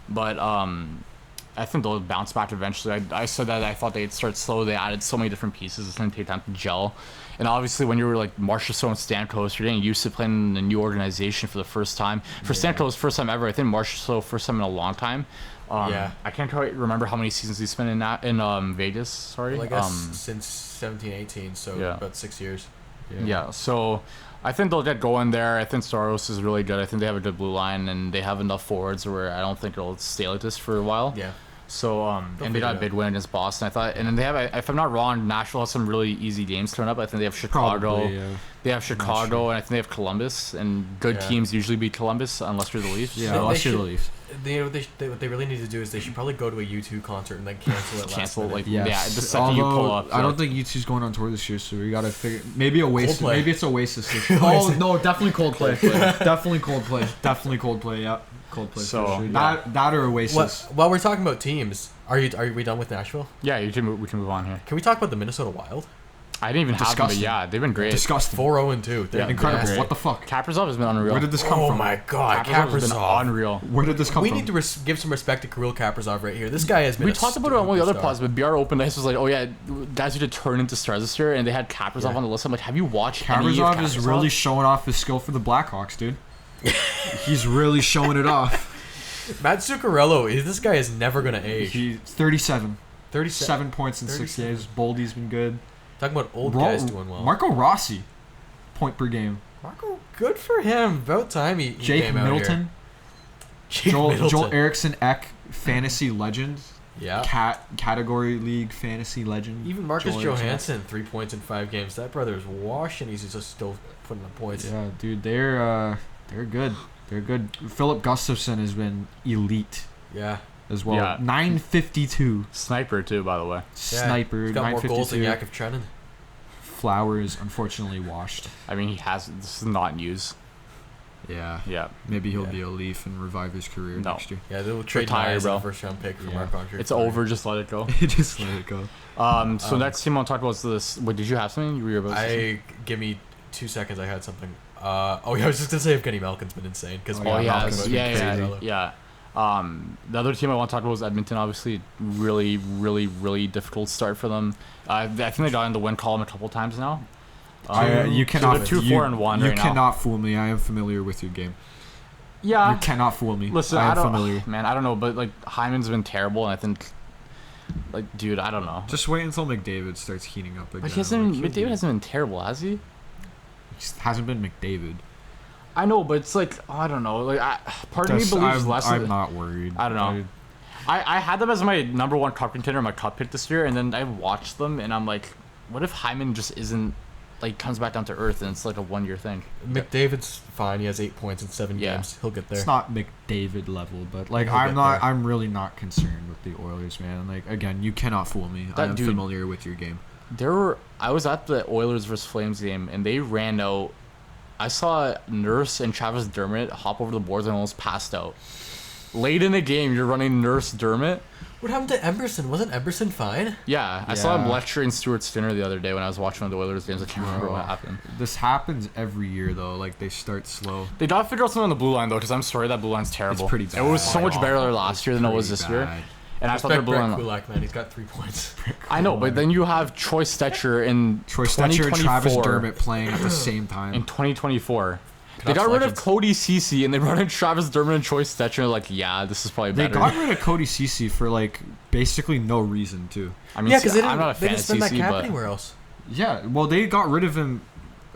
but I think they'll bounce back eventually. I said that I thought they'd start slow. They added so many different pieces. It's going to take time to gel. And obviously, when you were like Marchessault and Stamkos, you're getting used to playing in a new organization for the first time. For Stamkos, first time ever. I think Marchessault, first time in a long time. I can't quite remember how many seasons he spent in Vegas. Sorry. Well, I guess since 17-18, so about 6 years. Yeah. So I think they'll get going there. I think Staros is really good. I think they have a good blue line, and they have enough forwards where I don't think it'll stay like this for a while. Yeah. So and they got a big win against Boston. I thought, and then they have, if I'm not wrong, Nashville has some really easy games coming up. I think they have Chicago. Probably, yeah. They have Chicago, and I think they have Columbus. And good teams usually beat Columbus unless you're the Leafs. Yeah, unless you're the Leafs. What they really need to do is they should probably go to a U2 concert and then cancel it. Cancel last minute. the second you pull up. I don't think U2's going on tour this year, so we gotta figure. Maybe Oasis. Coldplay. Maybe it's Oasis. Oh no, definitely Coldplay. Definitely Coldplay. Definitely Coldplay. Yeah, Coldplay. So, for sure. That or Oasis. While we're talking about teams, are we done with Nashville? Yeah, we can move on here. Can we talk about the Minnesota Wild? I didn't even have them, but Disgusting. yeah, they've been great. Disgusting. 4-0-2. They're Incredible. great. What the fuck? Kaprizov has been unreal. Where did this come Oh from? my God, Kaprizov has been Kaprizov. unreal. Where did this come We from? need to give some respect to Kirill Kaprizov right here. This guy has been. We a talked about it on one of the other superstar. pods, but BR Open Ice was like, oh yeah, guys need to turn into stars this year, and they had Kaprizov on the list. I'm like, have you watched any of Kaprizov is really showing off his skill for the Blackhawks, dude. He's really showing it off. Matt Zuccarello, this guy is never gonna age. He's 37. 37. 7 points in 6 37. games. Boldy's been good. Talking about old guys doing well. Marco Rossi, point per game. Marco, good for him. About time he Jake came out Middleton. here. Joel Eriksson Ek, fantasy legend. Yeah. Category league fantasy legend. Even Marcus Joel Eriksson Ek. Johansson, 3 points in 5 games. That brother's washing. He's just still putting up points. Yeah, dude, they're good. They're good. Philip Gustafson has been elite Yeah. as well. Yeah. 952 Sniper too, by the way. sniper. He's got more goals than 952. Yakov Trenin. Flowers unfortunately washed. I mean, he has. This is not news. Yeah. Yeah, Maybe he'll be a Leaf and revive his career No. next year. Yeah, they'll trade Retire, Nyes bro. in the first round pick for Yeah. Mark Andre. it's over. Just let it go. Just let it go. So next team I'll talk about is this. What did you have something you were about? To say? Give me 2 seconds. I had something. I was just gonna say Evgeny Malkin's been insane because Oh, Oh yeah, yeah, Malkin's been yeah. The other team I want to talk about was Edmonton. Obviously, really difficult start for them. I think they got in the win column a couple times now. You cannot. they're 2-4-1 You right now. cannot fool me. I am familiar with your game. Yeah. You cannot fool me. Listen, I I am don't, familiar. man. I don't know, but like Hyman's been terrible, and I think, like, dude, I don't know. Just wait until McDavid starts heating up again. But he hasn't. Like, McDavid hasn't been terrible, has he? He hasn't been McDavid. I know, but it's like I don't know. Like, part of me believes less. I'm not worried. I don't know. I had them as my number one cup contender, my cup pick this year, and then I watched them, and I'm like, what if Hyman just isn't, like, comes back down to earth, and it's like a 1 year thing? McDavid's fine. He has 8 points in 7 Yeah. games. He'll get there. It's not McDavid level, but like He'll get there. I'm really not concerned with the Oilers, man. Like again, you cannot fool me. I That am dude- familiar with your game. I was at the Oilers versus Flames game, and they ran out. I saw Nurse and Travis Dermott hop over the boards and almost passed out. Late in the game, you're running Nurse Dermott. What happened to Emberson? Wasn't Emberson fine? Yeah, I saw him Yeah. lecturing Stuart Skinner the other day when I was watching one of the Oilers games. I can't remember what happened. This happens every year though. Like they start slow. They gotta figure out something on the blue line though, because I'm sorry that blue line's terrible. It's pretty It was so bad. much better last year than it was this year. And I thought their Respect blue Brett line. Kulak, man. He's got 3 points. I know, but then you have Troy Stetcher in Troy Stetcher and Travis 2024 Dermott playing at the same in time. 2024. They Canucks got rid of legends. Cody Cece and they brought in Travis Dermott and Troy Stetcher. And like, yeah, this is probably They better. got rid of Cody Cece for like basically no reason too. I mean, Yeah, because I'm not a they fan didn't of spend that CC, cap but anywhere else. Yeah, well they got rid of him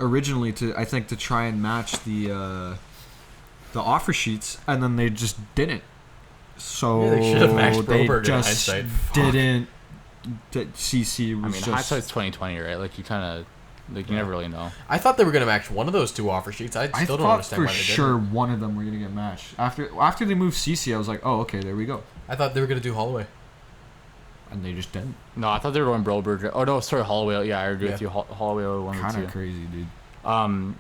originally to try and match the offer sheets, and then they just didn't. So Yeah, they should have matched they Broberg in just hindsight. didn't. CC was I mean, just. hindsight's 2020, right? Like you kind of, like you never really know. I thought they were going to match one of those 2 offer sheets. I I still don't thought understand for why they sure didn't. one of them were gonna get matched. After they moved CC, I was like, oh okay, there we go, I thought they were going to do Holloway. and they just didn't. No, I thought they were going Broberg. Oh no, sorry, Holloway. Yeah, I agree with Yeah. you. Holloway one Kind or of two. crazy, dude.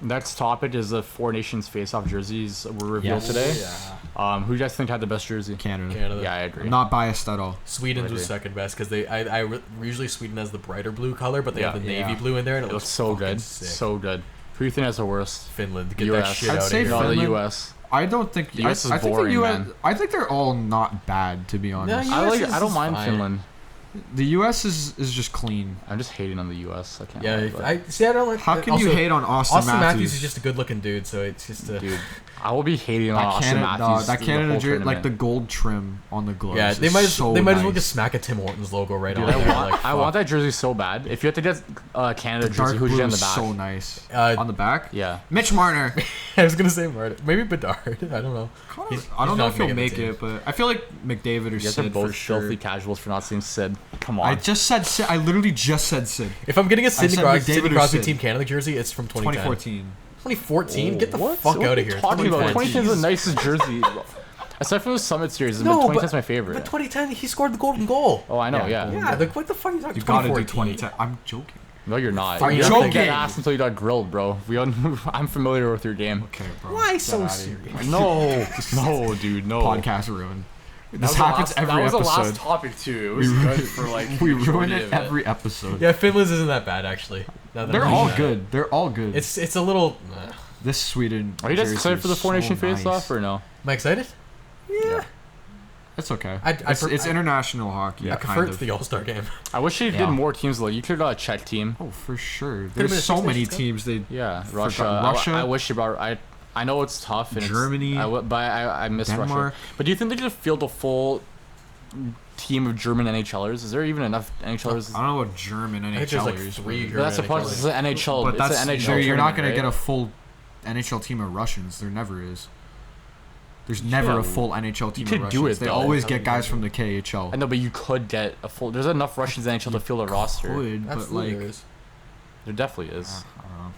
Next topic is the Four Nations face-off jerseys were revealed Yes. today. Yeah. Who do you guys think had the best jersey? Canada. Canada. Yeah, I agree. I'm not biased at all. Sweden's I was agree. second best because usually Sweden has the brighter blue color, but they Yeah. have the navy Yeah. blue in there, and It it looks looks so fucking good, sick. so good. Who do you think has the worst? Finland, get that US. shit I'd out say of here. No, the Finland. U.S. I don't think The US is I think boring, the US, man. I think they're all not bad, to be honest. Yeah, US I don't is mind fine. Finland. The US is just clean. I'm just hating on the US. I can't. Yeah, lie, but- I see. I don't like. How can also, you hate on Austin Matthews is just a good-looking dude, so it's just a. dude, I will be hating on That Austin Canada, Matthews. that the Canada whole jersey, like the tournament. gold trim on the gloves. Yeah, they is might as so they might as well nice. just smack a Tim Hortons logo right Dude, on I there. want, Like, I want that jersey so bad. If you have to get Canada The jersey, dark who'd you blue get in the is back? so nice. Uh, On the back, Yeah. Mitch Marner. I was gonna say Martin. Maybe Bedard. I don't know. He's I don't know not if he'll making the make team. it, but I feel like McDavid or You guys are Sid both for sure. filthy casuals for not seeing Sid. Come on. I just said Sid. I literally just said Sid. If I'm getting a Sidney said Crosby, McDavid or Crosby Sid. Team Canada jersey, it's from 2010. 2014. 2014? Get the What? fuck What out are of you here. talking about? 2010. 2010 is the nicest jersey. Aside from the Summit series, No, 2010 but- is my favorite. But 2010, he scored the golden goal. Oh, I know, yeah. Yeah, like what the fuck are you talking? You gotta do 2014. 2010. I'm joking. No, you're not. I'm You don't joking. get asked until you got grilled, bro. I'm familiar with your game. Okay, bro. Why Get so outta serious? here. No, dude, no. Podcast ruined. That This was the happens last- every that was the episode. last topic too. It was good for like We majority ruin it of every episode. Yeah, Finland's isn't that bad actually. Now that They're I'm all thinking about it. good. They're all good. It's a little. This Sweden. Are you guys jersey excited for the is Four Nation so face nice. off or no? Am I excited? Yeah. It's okay. I It's international hockey. I prefer it kind to of. the All Star game. I wish they Yeah. did more teams though. You could check team. Oh, for sure. been There's a so Six many Nations Cup. teams. They Yeah, Forgot Russia. Russia. I wish they brought. I know it's tough. And Germany. But I miss Russia. Denmark. But do you think they could field a full team of German NHLers? Is there even enough NHLers? I don't know about German I think there's like NHLers. 3. But that's the part. It's an NHL. But It's that's an NHL. you're not gonna tournament, get a right? full NHL team of Russians. There never is. There's never Yeah, a full NHL team of could Russians. do it, They though. always How get you guys do from the KHL. I know, but you could get a full. There's enough Russians in NHL to field a roster. Could, but like, There definitely is. I don't know.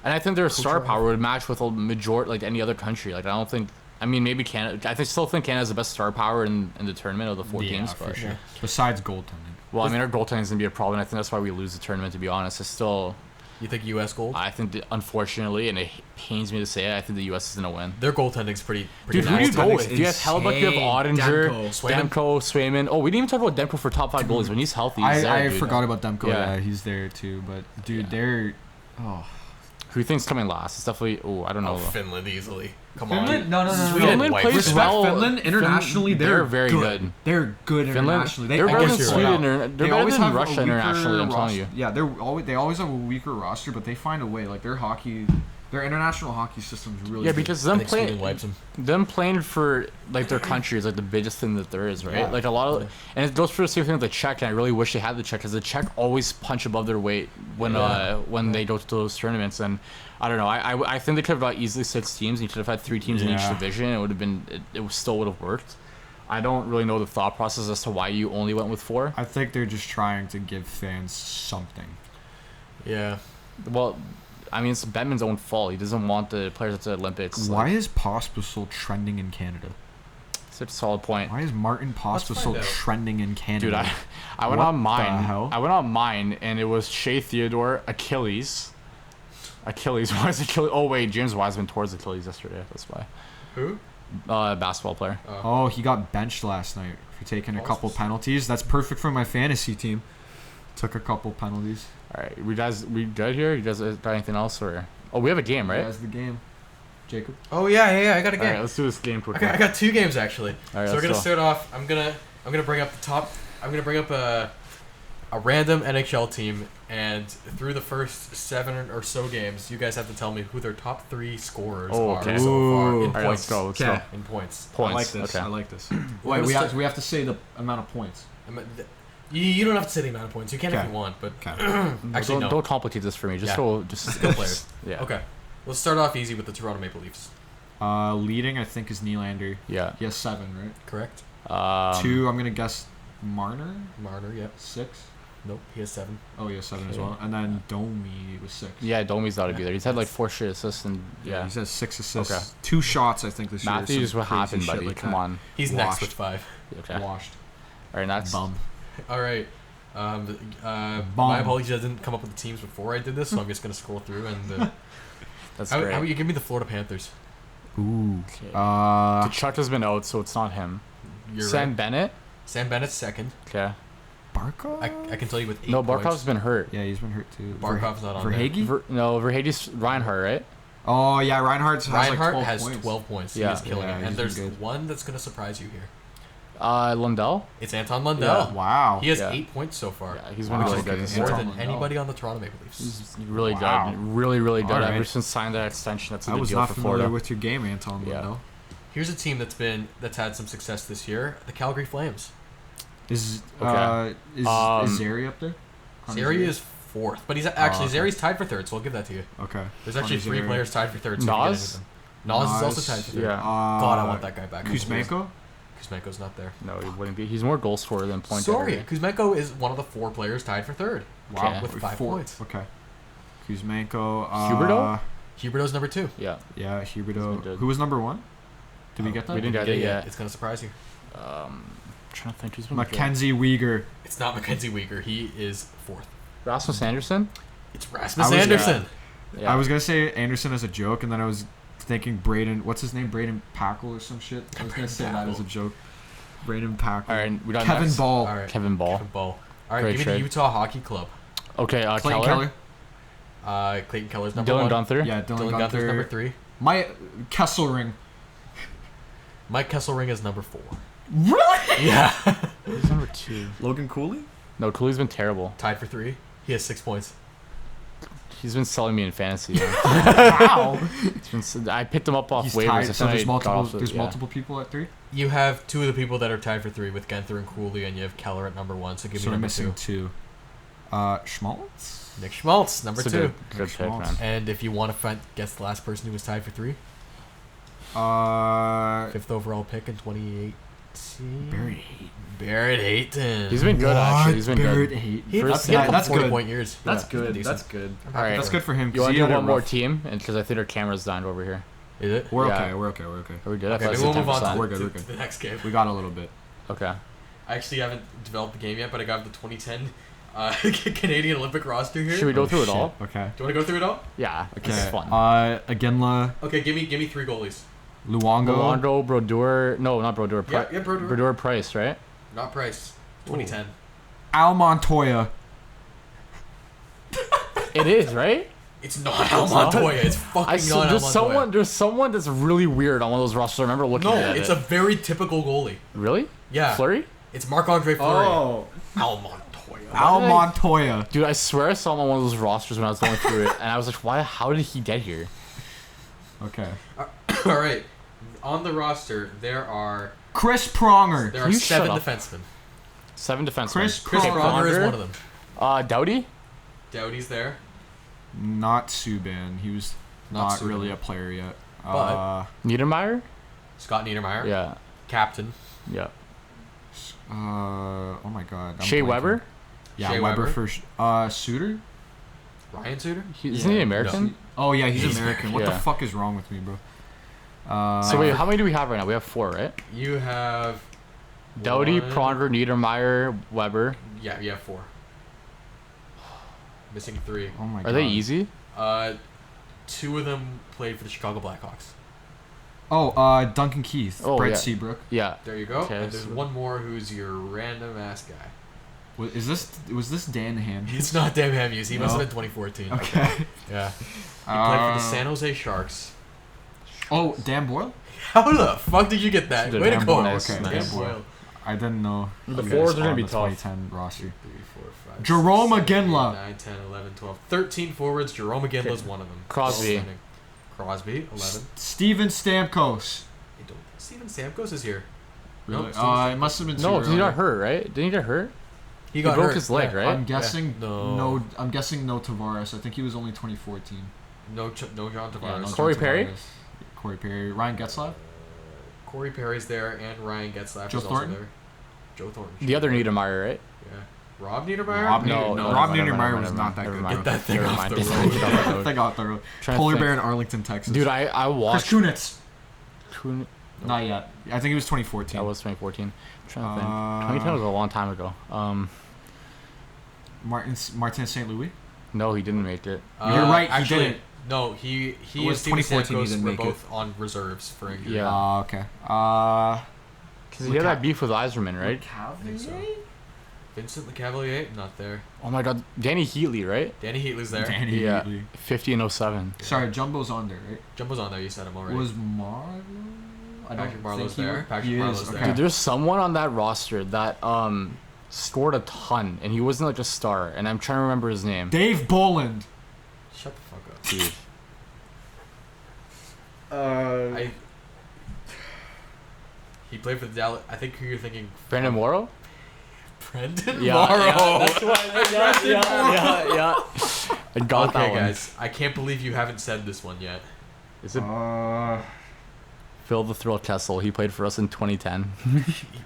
And I think their star Kucherov. power would match with a majority, like any other country. Like I don't think. I mean, maybe Canada. Still think Canada has the best star power in the tournament of the four teams. for But sure. Yeah. Besides goaltending. well, I mean, our goaltending is gonna be a problem. I think that's why we lose the tournament. To be honest, it's still. You think U.S. gold? I think that, unfortunately, and it pains me to say it, I think the U.S. is gonna win. Their goaltending's pretty Dude, who do you nasty. go with? Goaltending's Do you have Hellebuck? You have insane. Ottinger, Swayman. Demko, Swayman. Oh, we didn't even talk about Demko for top 5 goalies. When he's healthy, he's there, I dude. forgot about Demko. Yeah. Yeah, he's there too. But dude, Yeah. they're Who you think's coming last? It's definitely. Oh, I don't know. Oh, Finland easily. Come Finland? on. No, no, no, no. Sweden Finland wipes plays them. Respect well. Finland internationally. They're very good. They're good Finland, internationally. they're better than always pull it Sweden. out. They're They better always than have a Russia weaker internationally. I'm telling roster. you. Yeah, they always have a weaker roster, but they find a way. Like their hockey, their international hockey system's really Yeah, good. because I them think Sweden playing, wipes them. them playing for like their country is like the biggest thing that there is, right? Yeah. Like a lot of, and it goes for the same thing with the Czech. And I really wish they had the Czech, because the Czech always punch above their weight when they go to those tournaments. And I don't know. I think they could have got easily 6 teams. And you could have had 3 teams in each Yeah. division. It would have been. It still would have worked. I don't really know the thought process as to why you only went with 4. I think they're just trying to give fans something. Yeah. Well, I mean, it's Bettman's own fault. He doesn't want the players at the Olympics. Why is Pospisil trending in Canada? Such a solid point. Why is Martin Let's Pospisil find out. trending in Canada? Dude, I went What on mine. the hell? I went on mine, and it was Shea Theodore, Achilles. Why is Achilles? Oh wait, James Wiseman towards Achilles yesterday. That's why. Who? Basketball player. Oh, he got benched last night for taking a couple penalties. That's perfect for my fantasy team. Took a couple penalties. All right, we good here? You guys got anything else or? Oh, we have a game, right? That's the game. Jacob. Oh yeah. I got a All game. right, let's do this game quickly. I got 2 games actually. All right, So we're let's gonna go. start off. I'm gonna bring up the top. I'm gonna bring up a random NHL team, and through the first 7 or so games, you guys have to tell me who their top 3 scorers Oh, are okay. so far in Ooh. All right, let's points. go. Let's Okay. go. In points. Points. Okay. I like this. Wait, Wait, we have to say the amount of points. You don't have to say the amount of points. You can if Okay. you want, but Okay. actually no. Don't complicate this for me. Just Yeah. go. Just Skill players. Yeah. Okay. Let's start off easy with the Toronto Maple Leafs. Leading, I think, is Nylander. Yeah. He has 7, right? Correct. 2, I'm gonna guess Marner. Marner. Yep. 6. Nope. He has 7. Oh, he has 7 as Okay. well. And then Domi was 6. Yeah, Domi's got to be there. He's had like 4 straight assists and yeah. He has 6 assists. Okay. 2 shots, I think, this year. Matthews, Some what crazy happened, shit buddy? like Come that. on. He's next Washed. with 5. Okay. Washed. All right, next. Bum. All right. Bomb. My apologies. I didn't come up with the teams before I did this, so I'm just gonna scroll through and. That's how great. about you give me the Florida Panthers? Ooh. Okay. Chuck has been out, so it's not him. You're Sam right. Bennett. Sam Bennett's second. Okay. Barkov? I can tell you with 8 No, points. Barkov's been hurt. Yeah, he's been hurt too. Barkov's not on there. Verhage? No, Verhage's Reinhardt, right? Oh yeah, Reinhardt has 12 points. Yeah. He is killing Yeah, it. And he's there's been good. one that's going to surprise you here. Lundell. It's Anton Lundell. Wow. He has Yeah. 8 points so far. Yeah, he's been Wow. really Okay. good this More year. Anton than Lundell. anybody on the Toronto Maple Leafs. He's really Wow. good. Really good. Alright. Ever since signed that extension, that's a I good was deal not for familiar Florida. with your game, Anton Yeah. Lundell. Here's a team that's had some success this year. The Calgary Flames. Is Okay. is Zary up there? Zary is 4th, but he's actually okay. Zary's tied for 3rd, so I'll give that to you. Okay. There's actually Connor 3 Zary. players tied for 3rd. So Nas? Nas is also Nas, tied for 3rd. Yeah. God, I want that guy back. Kuzmenko? Kuzmenko's not there. No, he wouldn't be. He's more goal scorer than point Sorry, getter. Kuzmenko is one of the 4 players tied for 3rd. Wow. Okay. With 5 points. Okay. Kuzmenko. Huberdeau? Huberdeau's number 2. Yeah. Yeah, He's been Huberdeau. good. Who was number 1? Did we get that? We didn't get it yet. It's going to surprise you. Trying to think who's been good. Mackenzie Weegar. It's not Mackenzie Weegar. He is 4th. Rasmus Anderson. It's Rasmus I was- Anderson. Yeah. I was gonna say Anderson as a joke, and then I was thinking Braden. What's his name? Braden Packle or some shit. I was gonna say that as a joke. Braden Packle. All right, we got Kevin next. Ball. All right. Kevin Ball. Kevin Ball. All right, Great give me trade. the Utah Hockey Club. Okay, Clayton Keller. Keller. Clayton Keller's number Dylan 1. Gunther. Yeah, Dylan Dylan Gunther's Gunther. number 3. My Kesselring. Mike Kesselring is number 4. Really? Yeah. Who's number 2? Logan Cooley. No, Cooley's been terrible. Tied for 3. He has 6 points. He's been selling me in fantasy. Yeah. Wow. I picked him up off He's waivers. tied. and So then there's I got multiple. off the- There's yeah. multiple people at 3. You have 2 of the people that are tied for 3 with Gunther and Cooley, and you have Keller at number 1. So give So me we're number missing 2. 2. Schmaltz. Nick Schmaltz, number It's a 2. Good Nick pick, Schmaltz. man. And if you want to guess the last person who was tied for 3, 5th overall pick in 2018. Barrett Hayton. Barrett Hayton. He's been good, actually. He's been Barrett good. Hayton. He First- had a couple that's good. 40-point years. That's Yeah, good. decent. That's good. I'm All right. happy That's for good him. for him. You 'cause want he to do had a one more rough- team? And because I think our camera's down over here. Is it? We're Yeah. okay. We're okay. We're okay. Are we good? I Okay, thought maybe I we'll said move on 10%. We're to, good, to we're good. the next game. We got a little bit. Okay. I actually haven't developed the game yet, but I got the 2010 Canadian Olympic roster here. Should we go Oh, through it shit. all? Okay. Do you want to go through it all? Yeah. Okay. This is fun. Aginla, Okay, give me 3 goalies. Luongo. Luongo, Brodeur. No, not Brodeur. Yeah, Brodeur. Brodeur Price, right? Not Price. 2010. Al Montoya. It is, right? It's not Al It's not? Montoya. It's fucking I not saw, Al there's Montoya. someone that's really weird on one of those rosters. I remember looking No, at it's it. a very typical goalie. Really? Yeah. Fleury? It's Marc-Andre Fleury. Oh. Al Montoya. Al did I- Montoya. Dude, I swear I saw him on one of those rosters when I was going through it, and I was like, "Why? How did he get here?" Okay. All right. On the roster, there are Chris Pronger. there are You shut 7 up. defensemen. 7 defensemen. Chris Chris Okay, Pronger is Pronger. one of them. Doughty? Doughty's there. Not Subban. He was Not not Subban. really a player yet. But- Niedermeyer? Scott Niedermayer. Yeah. Captain. Yeah. Oh my God. I'm Shea blanking. Weber? Yeah, Shea Weber Weber. for Suter. Ryan Suter. Isn't he American? Oh yeah, he's He's American. What Yeah. the fuck is wrong with me, bro? So wait, how many do we have right now? We have 4, right? You have Doughty, one- Pronger, Niedermeyer, Weber. Yeah, you have 4. Missing 3. Oh my God. Are they easy? 2 of them played for the Chicago Blackhawks. Oh, Duncan Keith. Oh, Brett yeah. Seabrook. Yeah. There you go. Okay, And there's so- one more who's your random ass guy. Was this Dan Ham? It's not Dan Hamhuis. He must No. have been 2014. Okay. Yeah. He played for the San Jose Sharks. Oh, Dan Boyle? How the fuck did you get that? Dude, Way to Dan go. Boyle. Nice, Dan nice. Boyle. I didn't know. The you forwards guys are gonna on be the tough. 2010 roster. 3, 4, 5, Jerome 6, 7, Iginla. 8, 9, 10, 11, 12. 13 forwards. Jerome Iginla's one of them. Crosby. Crosby, 11. Steven Stamkos. I don't. Steven Stamkos is here. Really? Nope, Steven It must have been. No, too he early. got hurt, right? Didn't he get hurt? He He got broke hurt. his leg, Yeah. right? I'm guessing No. I'm guessing no Tavares. I think he was only 2014. No John Tavares. Yeah, no Corey John Perry? Tavares. Corey Perry. Ryan Getzlav. Corey Perry's there, and Ryan Getzlaff Joe is also Thornton? there. Joe Thornton. The other Niedermeyer, right? Yeah. Rob Niedermeyer? Rob No, Nieder- no, Rob never mind, Niedermeyer never was mind, not that never good. mind. Get that thing Never off mind. the Get road. that off the road. They got the Trying to Polar think. Bear in Arlington, Texas. Dude, I Chris watched. Kunitz. Kun- Not yet. I think it was 2014. That was 2014. I'm trying to think. Uh, 2010 was a long time ago. Martin St. Louis. No, he didn't make it. You're right, he Actually, didn't. no, he It and was Steven 2014 he Stamkos didn't were make it. both on reserves for injury. Yeah. Okay. Because he had that beef with Eiserman, right? I think so. Vincent LeCavalier, not there. Oh my God, Danny Heatley, right? Danny Heatley's there. Danny Yeah, Heatley. 50 and 07. Sorry, Jumbo's on there, right? Jumbo's on there. You said him already. Was Marlo? I Patrick Marlowe's think he there. was- Patrick he is, Marlowe's okay. there. Dude, there's someone on that roster that scored a ton, and he wasn't like a star, and I'm trying to remember his name. Dave Boland. Shut the fuck up. Dude. He played for the Dallas. I think who you're thinking. Brandon Morrow? Brendan Yeah, Morrow. yeah, that's what, yeah. I got Okay, that one. guys. I can't believe you haven't said this one yet. Is it Phil the Thrill Kessel? He played for us in 2010.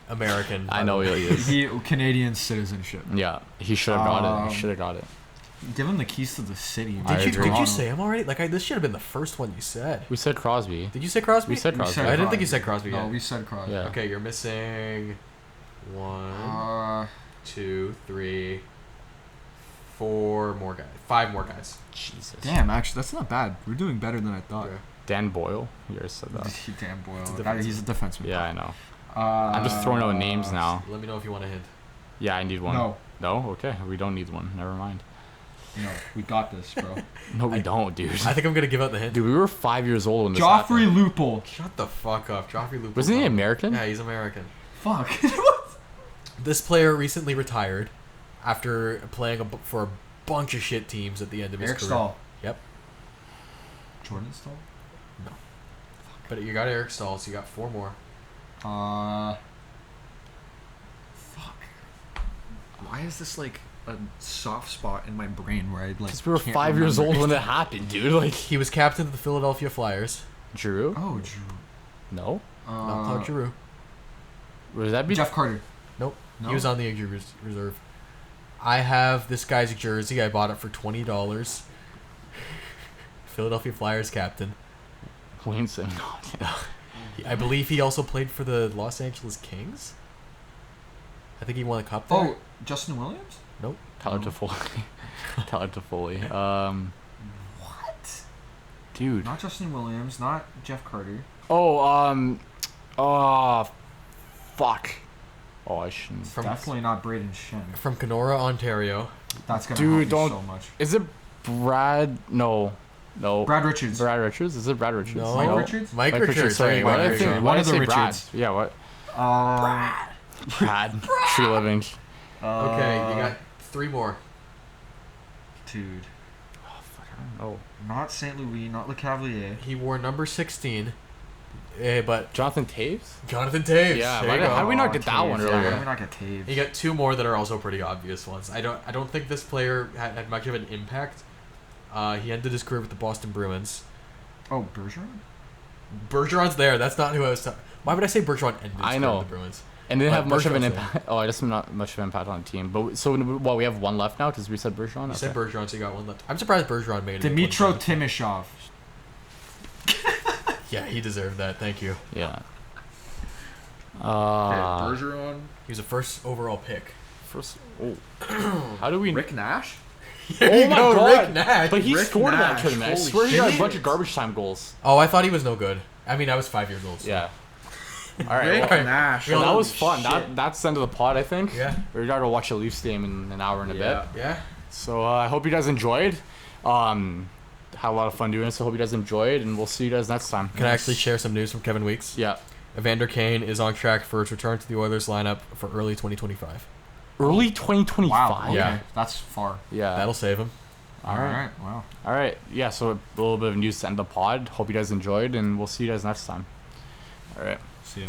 American. I know he is. he Canadian citizenship. Yeah, he should have got it. He should have got it. Give him the keys to the city. I man. agree. Did you say him already? Like this should have been the first one you said. We said Crosby. Did you say Crosby? We said We Crosby. said I didn't think you Crosby. said Crosby No, yet. we said Crosby. Yeah. Okay, you're missing 1, 2, 3, 4 more guys. 5 more guys. Jesus. Damn, actually, that's not bad. We're doing better than I thought. Okay. Dan Boyle. You already said that. Damn boy, It's a he's a defenseman. Yeah, I know. I'm just throwing out names now. Let me know if you want a hint. Yeah, I need one. No, No? Okay. We don't need one. Never mind. no, we got this, bro. No, we don't, dude. I think I'm gonna give out the hint. Dude, we were 5 years old when this Joffrey happened. Lupul. Shut the fuck up, Joffrey Lupul. Wasn't he American? Yeah, he's American. Fuck. This player recently retired after playing for a bunch of shit teams at the end of his Eric career. Stahl. Yep. Jordan Stahl. But you got Eric Stahl, so you got 4 more. Fuck. Why is this like a soft spot in my brain where I like? Because we were can't 5 years remember? old when it happened, dude. Like, He was captain of the Philadelphia Flyers. Drew? Oh, Drew. No? Not Claude Giroux. Would that be Jeff Carter. Nope. No? He was on the injury reserve. I have this guy's jersey. I bought it for $20. Philadelphia Flyers captain. Wayne Simmons? I believe he also played for the Los Angeles Kings. I think he won a cup there. Oh, Justin Williams. Nope. Tyler Toffoli. Tyler Toffoli. What? Dude. Not Justin Williams. Not Jeff Carter. Fuck. Oh, I shouldn't. From Definitely not Braden Shen. from Kenora, Ontario. That's gonna Dude, help me don't- so much. Is it Brad? No. Brad Richards. Brad Richards? Is it Brad Richards? No. Mike Richards? Mike Mike Richards. Richards. Sorry, Mike why did I Richards. think? One Why did of I the say Brad? Richards. Yeah, what? Brad. Brad. Tree Living. Okay, you got 3 more. Dude. Oh. Not St. Louis. Not Le Cavalier. He wore number 16. But Jonathan Taves? Jonathan Taves. Yeah, there why you did- go. how did we not get that one How earlier? did we not get Taves? You got 2 more that are also pretty obvious ones. I don't think this player had much of an impact. He ended his career with the Boston Bruins. Oh, Bergeron? Bergeron's there. That's not who I was talking. Why would I say Bergeron ended his I career know. with the Bruins? And didn't But have much of an Bergeron's there. impact. Oh, I guess not much of an impact on the team. But so, well, we have one left now because we said Bergeron. You Okay. said Bergeron, so you got 1 left. I'm surprised Bergeron made it. Dmitro 1 time. Timashov. Yeah, he deserved that. Thank you. Yeah. Bergeron. He was a first overall pick. First. Oh. How do we? Rick Nash? There Oh you my go, God. Rick Nash. But he Rick scored in that Nash, tournament. I holy swear he got a shit. bunch of garbage time goals. Oh, I thought he was no good. I mean, I was 5 years old. So. Yeah. All right. Rick Well, Nash. well, that Holy was fun. shit. That's the end of the pod, I think. Yeah. We're going to watch a Leafs game in an hour and a bit. Yeah. So I hope you guys enjoyed. Had a lot of fun doing this. I hope you guys enjoyed, and we'll see you guys next time. Can I actually share some news from Kevin Weeks? Yeah. Evander Kane is on track for his return to the Oilers lineup for early 2025. Early 2025. Wow. Okay. Yeah. That's far. Yeah. That'll save him. All right. Wow. All right. Yeah. So a little bit of news to end the pod. Hope you guys enjoyed, and we'll see you guys next time. All right. See ya.